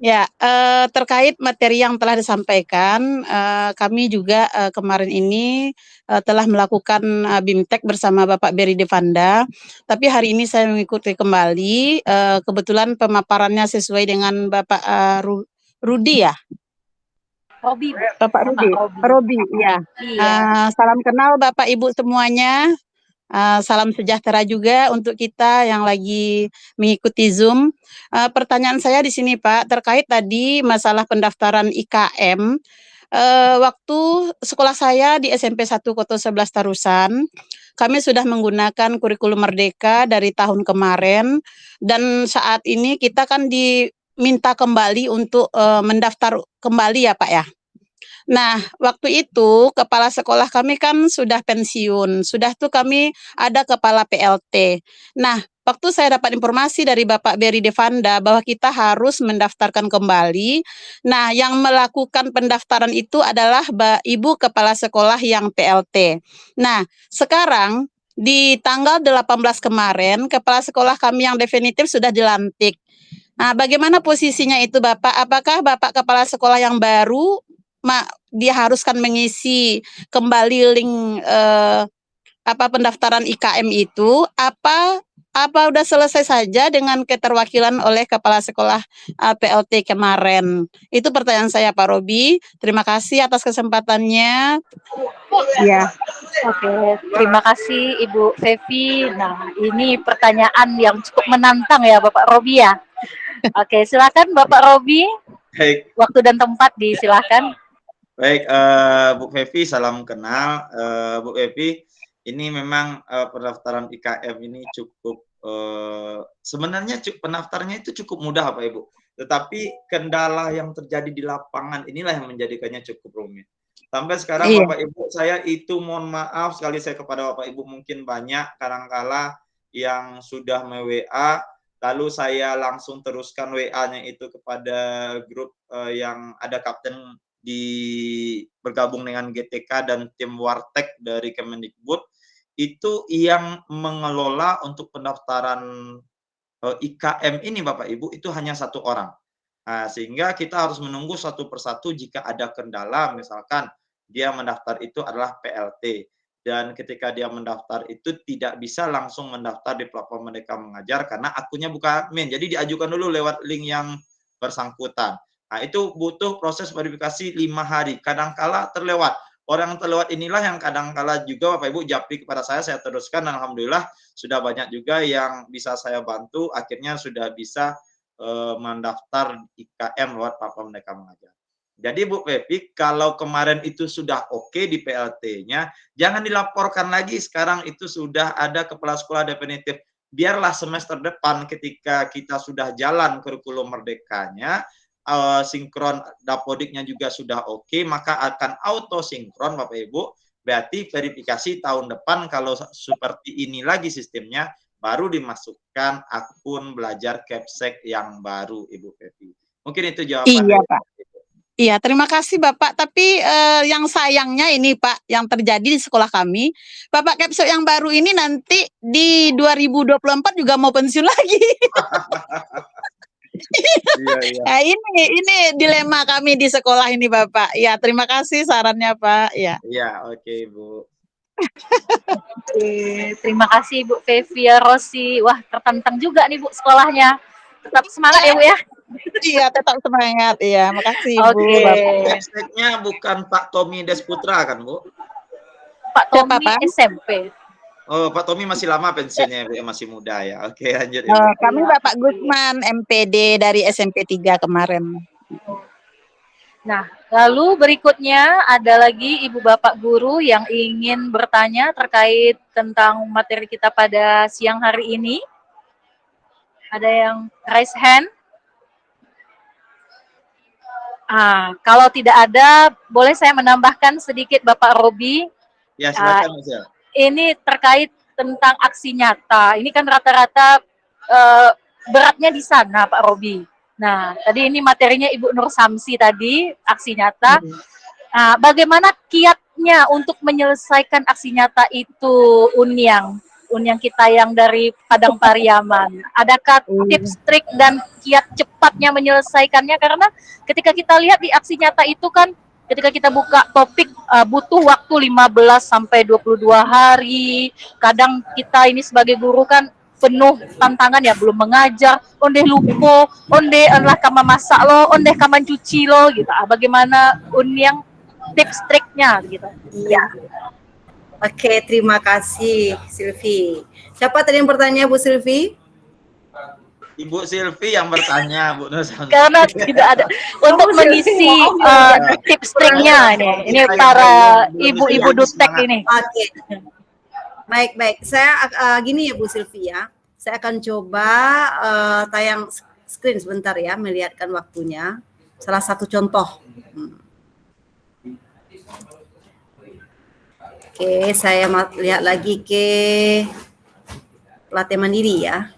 Ya, terkait materi yang telah disampaikan, kami juga kemarin ini telah melakukan BIMTEK bersama Bapak Berry Devanda, tapi hari ini saya mengikuti kembali, kebetulan pemaparannya sesuai dengan Bapak Rudi ya? Robi, Bu. Bapak Nama Rudi. Robi. Robi, ya. Iya. Salam kenal Bapak Ibu semuanya. Salam sejahtera juga untuk kita yang lagi mengikuti Zoom. Pertanyaan saya di sini Pak, terkait tadi masalah pendaftaran IKM. Waktu sekolah saya di SMP 1 Koto 11 Tarusan, kami sudah menggunakan kurikulum Merdeka dari tahun kemarin, dan saat ini kita kan diminta kembali untuk mendaftar kembali ya Pak ya. Nah, waktu itu kepala sekolah kami kan sudah pensiun, sudah tuh kami ada kepala PLT. Nah, waktu saya dapat informasi dari Bapak Beri Devanda bahwa kita harus mendaftarkan kembali. Nah, yang melakukan pendaftaran itu adalah Ibu kepala sekolah yang PLT. Nah, sekarang di tanggal 18 kemarin, kepala sekolah kami yang definitif sudah dilantik. Nah, bagaimana posisinya itu Bapak? Apakah Bapak kepala sekolah yang baru dia haruskan mengisi kembali link pendaftaran IKM itu, apa udah selesai saja dengan keterwakilan oleh kepala sekolah PLT kemarin? Itu pertanyaan saya Pak Robi. Terima kasih atas kesempatannya. Ya. Oke, terima kasih Ibu Fevi. Nah, ini pertanyaan yang cukup menantang ya Bapak Robi ya. Oke, silakan Bapak Robi. Baik. Waktu dan tempat disilakan. Baik, Bu Fevi, salam kenal. Bu Fevi, ini memang pendaftaran IKM ini cukup sebenarnya pendaftarnya itu cukup mudah Bapak Ibu. Tetapi kendala yang terjadi di lapangan inilah yang menjadikannya cukup rumit. Sampai sekarang Bapak Ibu, saya itu mohon maaf sekali saya kepada Bapak Ibu, mungkin banyak kadangkala yang sudah me-WA, lalu saya langsung teruskan WA-nya itu kepada grup yang ada kapten bergabung dengan GTK dan tim Wartek dari Kemendikbud, itu yang mengelola untuk pendaftaran IKM ini Bapak Ibu itu hanya 1 orang. Nah, sehingga kita harus menunggu satu persatu jika ada kendala, misalkan dia mendaftar itu adalah PLT, dan ketika dia mendaftar itu tidak bisa langsung mendaftar di platform Merdeka Mengajar karena akunnya bukan admin, jadi diajukan dulu lewat link yang bersangkutan. Nah, itu butuh proses verifikasi 5 hari. Kadangkala terlewat. Orang yang terlewat inilah yang kadangkala juga Bapak Ibu japri kepada saya teruskan, dan alhamdulillah sudah banyak juga yang bisa saya bantu, akhirnya sudah bisa mendaftar IKM lewat platform Merdeka Mengajar. Jadi Bu Fevi, kalau kemarin itu sudah oke di PLT-nya, jangan dilaporkan lagi sekarang itu sudah ada kepala sekolah definitif. Biarlah semester depan ketika kita sudah jalan kurikulum merdekanya, sinkron dapodiknya juga sudah oke, maka akan auto sinkron Bapak Ibu. Berarti verifikasi tahun depan kalau seperti ini lagi sistemnya, baru dimasukkan akun belajar Capsek yang baru Ibu Fevi. Mungkin itu jawaban. Iya Pak. Iya, terima kasih Bapak. Tapi yang sayangnya ini Pak, yang terjadi di sekolah kami, Bapak Capsek yang baru ini nanti di 2024 juga mau pensiun lagi. Iya. Nah, ini dilema kami di sekolah ini Bapak. Ya, terima kasih sarannya Pak. Ya. Iya, oke Bu. Oke, terima kasih Bu Fevi Rosi. Wah, tertantang juga nih Bu sekolahnya. Tetap semangat ya Bu ya. Iya, tetap semangat. Iya, makasih Bu. Capseknya bukan Pak Tommy Desputra kan Bu? Pak Tommy SMP. Oh, Pak Tommy masih lama pensiunnya, masih muda ya. Oke, lanjut. Kami Bapak Gusman, MPD dari SMP 3 kemarin. Nah, lalu berikutnya ada lagi Ibu Bapak Guru yang ingin bertanya terkait tentang materi kita pada siang hari ini. Ada yang raise hand? Kalau tidak ada, boleh saya menambahkan sedikit Bapak Robi. Ya, silakan Mas. Ini terkait tentang aksi nyata. Ini kan rata-rata beratnya di sana, Pak Robi. Nah, tadi ini materinya Ibu Nur Samsi tadi, aksi nyata. Nah, bagaimana kiatnya untuk menyelesaikan aksi nyata itu, Unyang kita yang dari Padang Pariaman? Adakah tips, trik, dan kiat cepatnya menyelesaikannya? Karena ketika kita lihat di aksi nyata itu kan, ketika kita buka topik butuh waktu 15 sampai 22 hari. Kadang kita ini sebagai guru kan penuh tantangan ya, belum mengajar, ondeh lupo, ondeh lah kama masak lo, ondeh kama cuci lo gitu. Bagaimana yang tips triknya gitu. Iya. Oke, terima kasih Silvi. Siapa tadi yang bertanya, Bu Silvi? Ibu Silvi yang bertanya, Bu Nur Samsi. Karena tidak ada untuk mengisi tips triknya ini para ibu-ibu Dutek ini. Oke. Baik. Saya gini ya Bu Silvi ya. Saya akan coba tayang screen sebentar ya, melihatkan waktunya. Salah satu contoh. Oke, saya lihat lagi ke pelatihan mandiri ya.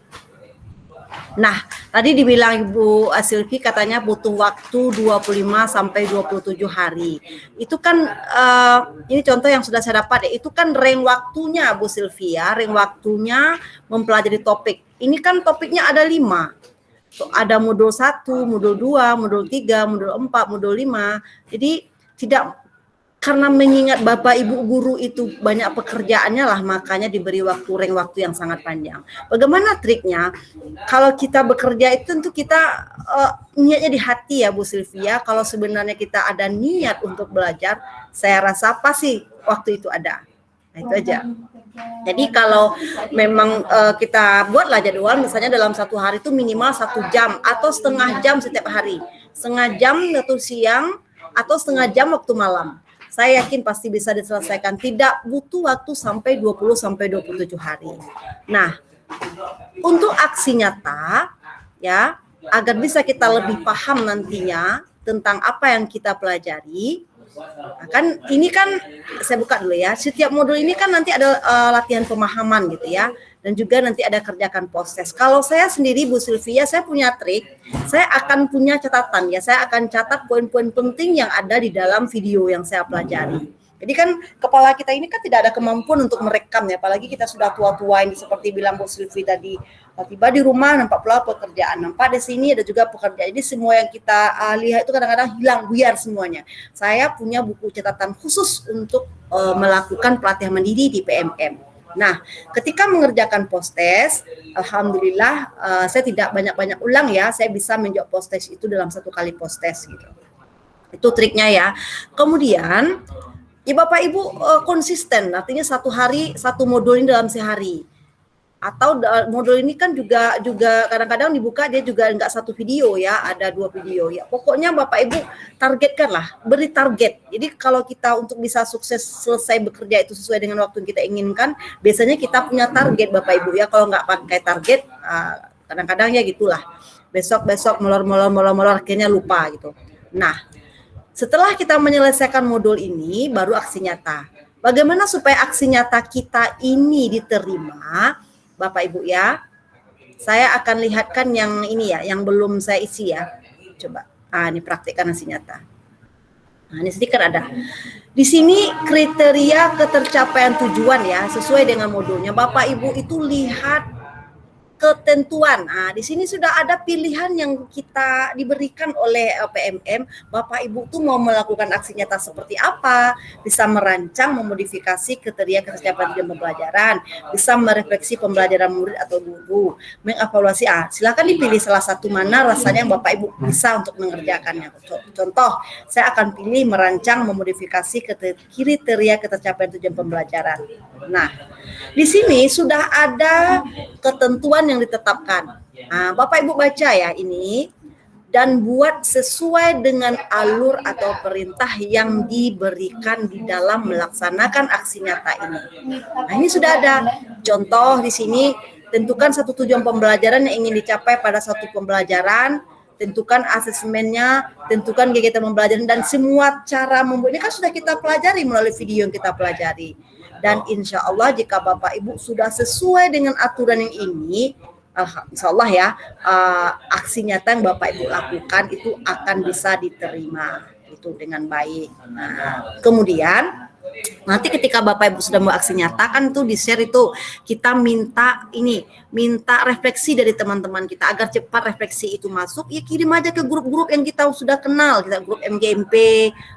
Nah, tadi dibilang Ibu Silvi katanya butuh waktu 25 sampai 27 hari. Itu kan ini contoh yang sudah saya dapat ya. Itu kan range waktunya Bu Silvi ya, range waktunya mempelajari topik. Ini kan topiknya ada 5. Ada modul 1, modul 2, modul 3, modul 4, modul 5. Jadi tidak, karena mengingat Bapak Ibu guru itu banyak pekerjaannya lah, makanya diberi range waktu yang sangat panjang. Bagaimana triknya? Kalau kita bekerja itu tentu kita niatnya di hati ya Bu Silvia. Kalau sebenarnya kita ada niat untuk belajar, saya rasa pasti waktu itu ada. Nah, itu aja. Jadi kalau memang kita buatlah jadwal, misalnya dalam satu hari itu minimal 1 jam atau setengah jam setiap hari. Setengah jam waktu siang atau setengah jam waktu malam. Saya yakin pasti bisa diselesaikan. Tidak butuh waktu sampai 20 sampai 27 hari. Nah, untuk aksi nyata ya, agar bisa kita lebih paham nantinya tentang apa yang kita pelajari. Nah, kan ini kan saya buka dulu ya. Setiap modul ini kan nanti ada latihan pemahaman gitu ya. Dan juga nanti ada kerjakan post test. Kalau saya sendiri Bu Silvia, saya punya trik, saya akan punya catatan ya, saya akan catat poin-poin penting yang ada di dalam video yang saya pelajari. Jadi kan kepala kita ini kan tidak ada kemampuan untuk merekam ya, apalagi kita sudah tua-tua ini seperti bilang Bu Silvi tadi, tiba di rumah nampak pula pekerjaan, nampak di sini ada juga pekerjaan. Jadi semua yang kita lihat itu kadang-kadang hilang buyar semuanya. Saya punya buku catatan khusus untuk melakukan pelatihan mandiri di PMM. Nah, ketika mengerjakan post test, alhamdulillah saya tidak banyak-banyak ulang ya, saya bisa menjawab post test itu dalam 1 kali post test gitu. Itu triknya ya. Kemudian, ya Bapak Ibu konsisten, artinya 1 hari 1 modul ini dalam sehari. Atau modul ini kan juga kadang-kadang dibuka dia juga enggak 1 video ya, ada 2 video ya. Pokoknya Bapak Ibu targetkanlah, beri target. Jadi kalau kita untuk bisa sukses selesai bekerja itu sesuai dengan waktu yang kita inginkan, biasanya kita punya target Bapak Ibu ya. Kalau enggak pakai target, kadang-kadang ya gitulah. Besok molor akhirnya lupa gitu. Nah, setelah kita menyelesaikan modul ini, baru aksi nyata. Bagaimana supaya aksi nyata kita ini diterima? Bapak Ibu ya, saya akan lihatkan yang ini ya, yang belum saya isi ya. Coba, ini praktikkan aksi nyata. Nah, ini sedikit ada. Di sini kriteria ketercapaian tujuan ya, sesuai dengan modulnya. Bapak Ibu itu lihat ketentuan. Nah, di sini sudah ada pilihan yang kita diberikan oleh PMM. Bapak Ibu tuh mau melakukan aksi nyata seperti apa? Bisa merancang, memodifikasi kriteria ketercapaian tujuan pembelajaran, bisa merefleksi pembelajaran murid atau guru, mengevaluasi. Silakan dipilih salah satu mana rasanya yang Bapak Ibu bisa untuk mengerjakannya. Contoh, saya akan pilih merancang, memodifikasi kriteria ketercapaian tujuan pembelajaran. Nah, di sini sudah ada ketentuan yang ditetapkan. Nah, Bapak Ibu baca ya ini dan buat sesuai dengan alur atau perintah yang diberikan di dalam melaksanakan aksi nyata ini. Nah, ini sudah ada contoh di sini. Tentukan satu tujuan pembelajaran yang ingin dicapai pada satu pembelajaran, tentukan asesmennya, tentukan kegiatan pembelajaran dan semua cara membuat ini kan sudah kita pelajari melalui video yang kita pelajari. Dan insya Allah jika Bapak Ibu sudah sesuai dengan aturan yang ini, insya Allah ya, aksi nyata yang Bapak Ibu lakukan itu akan bisa diterima itu dengan baik. Nah, kemudian nanti ketika Bapak Ibu sudah mau aksi nyata kan tuh di share itu kita minta refleksi dari teman-teman kita agar cepat refleksi itu masuk, ya kirim aja ke grup-grup yang kita sudah kenal, kita grup MGMP,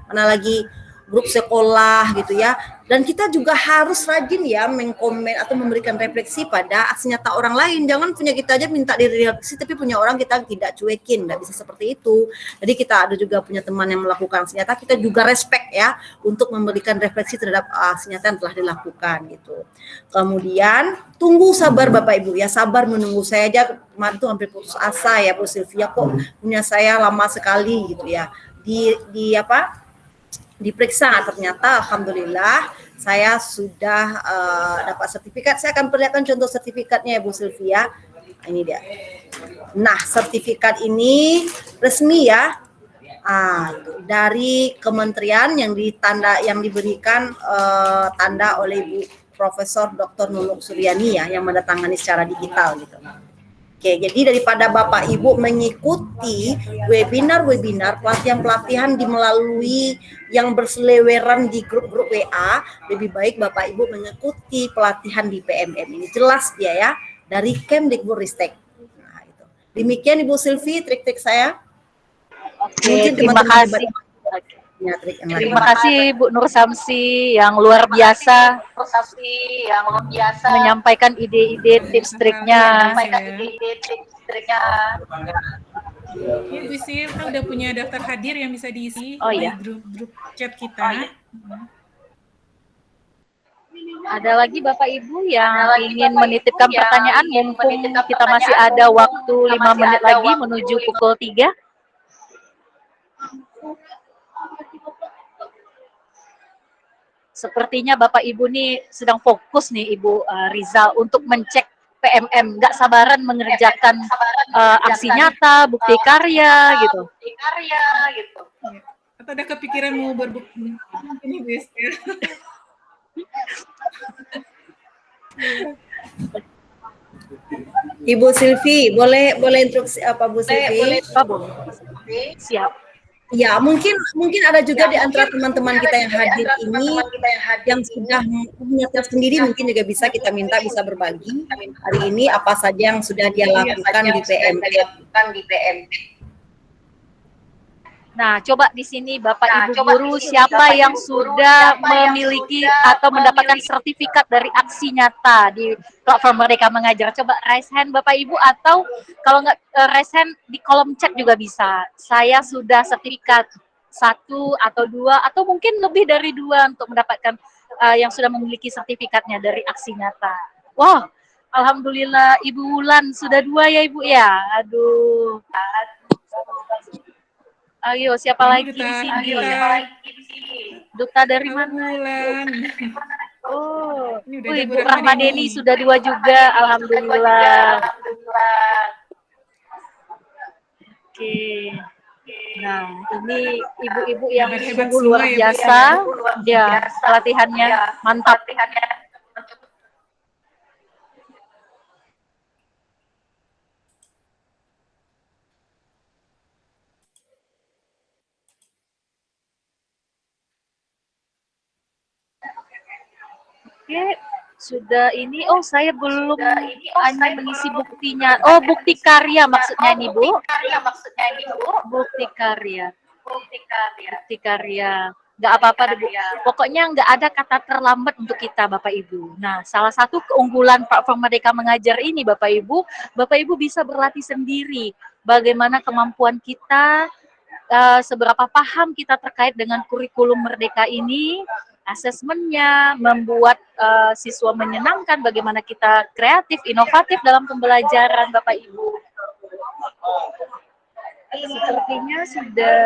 mana lagi grup sekolah gitu ya. Dan kita juga harus rajin ya mengkomen atau memberikan refleksi pada aksi nyata orang lain. Jangan punya kita aja minta direfleksi, tapi punya orang kita tidak cuekin, nggak bisa seperti itu. Jadi kita ada juga punya teman yang melakukan aksi nyata, kita juga respect ya untuk memberikan refleksi terhadap aksi nyata yang telah dilakukan gitu. Kemudian tunggu sabar Bapak Ibu ya, sabar menunggu. Saya aja kemarin tuh hampir putus asa ya Bu Sylvia, kok punya saya lama sekali gitu ya. Diperiksa, ternyata alhamdulillah saya sudah dapat sertifikat. Saya akan perlihatkan contoh sertifikatnya ya Bu Sylvia. Ini dia. Nah, sertifikat ini resmi ya, dari kementerian yang diberikan tanda oleh Bu Profesor Dr. Nulung Suryani ya, yang mendatangani secara digital gitu. Oke, jadi daripada Bapak Ibu mengikuti webinar-webinar, pelatihan-pelatihan melalui yang berseleweran di grup-grup WA, lebih baik Bapak Ibu mengikuti pelatihan di PMM. Ini jelas dia ya, dari Kemdikbudristek. Nah, itu. Demikian Ibu Sylvie, trik-trik saya. Oke, terima kasih. Terima kasih Bu Nur Samsi yang luar biasa menyampaikan ide-ide tips triknya. Ya, Bu Sil, kita udah punya daftar hadir yang bisa diisi di grup chat kita. Ada lagi Bapak Ibu yang ingin menitipkan pertanyaan, mumpung kita masih ada waktu 5 menit lagi menuju pukul 3. Sepertinya Bapak Ibu nih sedang fokus nih Ibu Rizal untuk mencek PMM, nggak sabaran mengerjakan aksi nyata, bukti karya gitu. Atau ada kepikiran mau berbukti? Ini guys ya. Ibu Sylvie, boleh instruksi apa Bu Sylvie? Siap. Ya, mungkin ada juga di antara teman-teman kita yang hadir ini yang sudah punya tersendiri, mungkin juga bisa kita minta bisa berbagi hari ini apa saja yang sudah dia lakukan di PMM. Nah, coba di sini Bapak Ibu guru siapa yang sudah memiliki atau mendapatkan sertifikat dari aksi nyata di platform Merdeka Mengajar. Coba raise hand Bapak Ibu, atau kalau nggak raise hand di kolom chat juga bisa. Saya sudah sertifikat 1 atau 2 atau mungkin lebih dari 2 untuk mendapatkan yang sudah memiliki sertifikatnya dari aksi nyata. Wah, alhamdulillah Ibu Wulan sudah 2 ya Ibu ya. Aduh. Ayo, siapa lagi di sini? Duta dari mana? Oh, Ibu Rahmadeni sudah 2 juga, alhamdulillah. Oke. Nah, ini ibu-ibu yang sungguh luar biasa. Ya, pelatihannya mantap. Oke, sudah ini. Oh, saya belum hanya mengisi buktinya. Oh, bukti karya maksudnya ini, Bu. Bukti karya. Nggak apa-apa, Bu. Pokoknya nggak ada kata terlambat untuk kita, Bapak Ibu. Nah, salah satu keunggulan platform Merdeka Mengajar ini, Bapak Ibu bisa berlatih sendiri bagaimana kemampuan kita, seberapa paham kita terkait dengan kurikulum Merdeka ini, asesmennya, membuat siswa menyenangkan, bagaimana kita kreatif, inovatif dalam pembelajaran, Bapak Ibu. Sepertinya sudah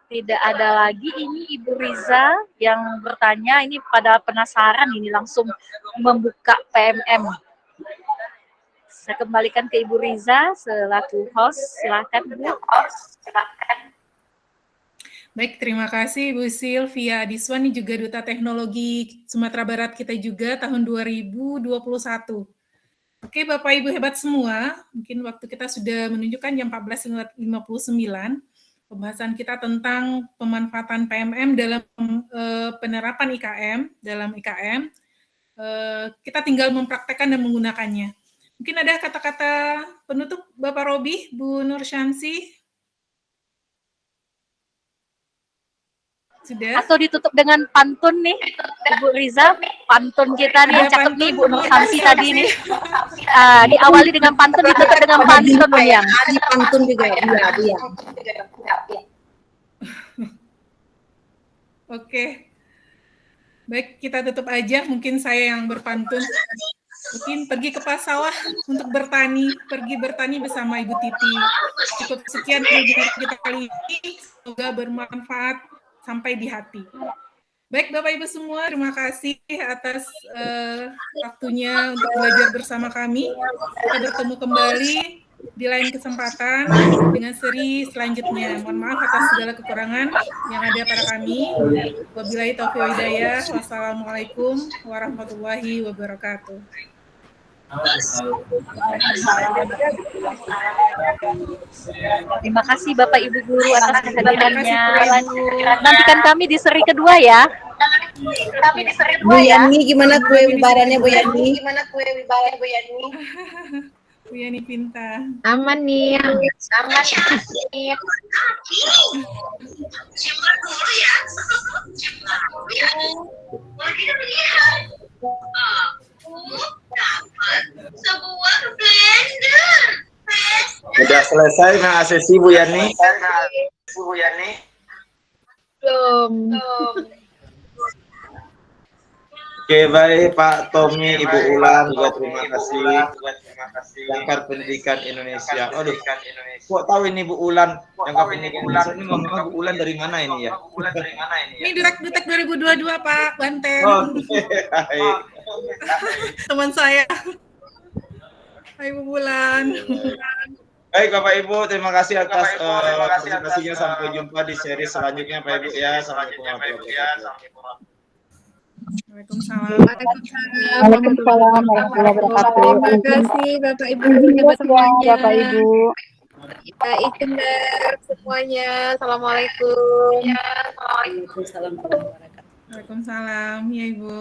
tidak ada lagi ini Ibu Riza yang bertanya, ini pada penasaran ini langsung membuka PMM. Saya kembalikan ke Ibu Riza selaku host, silakan Bu. Baik, terima kasih Bu Sylvia Adiswan, ini juga Duta Teknologi Sumatera Barat kita juga tahun 2021. Oke, Bapak Ibu hebat semua, mungkin waktu kita sudah menunjukkan jam 14.59, pembahasan kita tentang pemanfaatan PMM dalam penerapan IKM, dalam IKM, kita tinggal mempraktekkan dan menggunakannya. Mungkin ada kata-kata penutup Bapak Robi, Bu Nur Syamsi? Sudah. Atau ditutup dengan pantun nih, Ibu Riza, pantun kita nih yang Ada cakep nih pantun, Ibu Nur Samsi boleh tadi sih. nih. Diawali dengan pantun, ditutup dengan pantun nih yang. Ada pantun juga, iya, iya. Oke. Baik, kita tutup aja. Mungkin saya yang berpantun. Mungkin pergi ke sawah untuk bertani, pergi bertani bersama Ibu Titi. Cukup sekian webinar kita kali ini. Semoga bermanfaat sampai di hati. Baik, Bapak Ibu semua, terima kasih atas waktunya untuk belajar bersama kami. Kita bertemu kembali di lain kesempatan dengan seri selanjutnya. Mohon maaf atas segala kekurangan yang ada pada kami. Wabillahi taufiq wal hidayah. Wassalamualaikum warahmatullahi wabarakatuh. Terima kasih Bapak Ibu Guru atas kehadirannya. Nantikan kami di seri kedua ya. Bu Yani gimana kue lebarannya Bu Yani? Bu Yani Pinta. Aman nih. Sudah selesai nah sesi Bu Yani? Belum. Oke, baik Pak Tommy, Ibu Ulan juga terima kasih. Jangkar Pendidikan Indonesia. Aduh, kok tahu ini Bu Ulan? Jangkar Pendidikan Indonesia ini ngomongnya Bu Ulan dari mana ini ya? Ini Dutek 2022 Pak, Banten. Oke, baik. Teman saya. Hai Bu Bulan. Baik Bapak Ibu, terima kasih atas presentasinya. Sampai jumpa di seri selanjutnya Pak Ibu ya. Assalamualaikum warahmatullahi wabarakatuh. Waalaikumsalam. Waalaikumsalam warahmatullahi wabarakatuh. Terima kasih Bapak Ibu Alhamdulillah semuanya. Bapak Ibu. Kita ikhtiar semuanya. Assalamualaikum. Waalaikumsalam warahmatullahi wabarakatuh. Waalaikumsalam ya Ibu.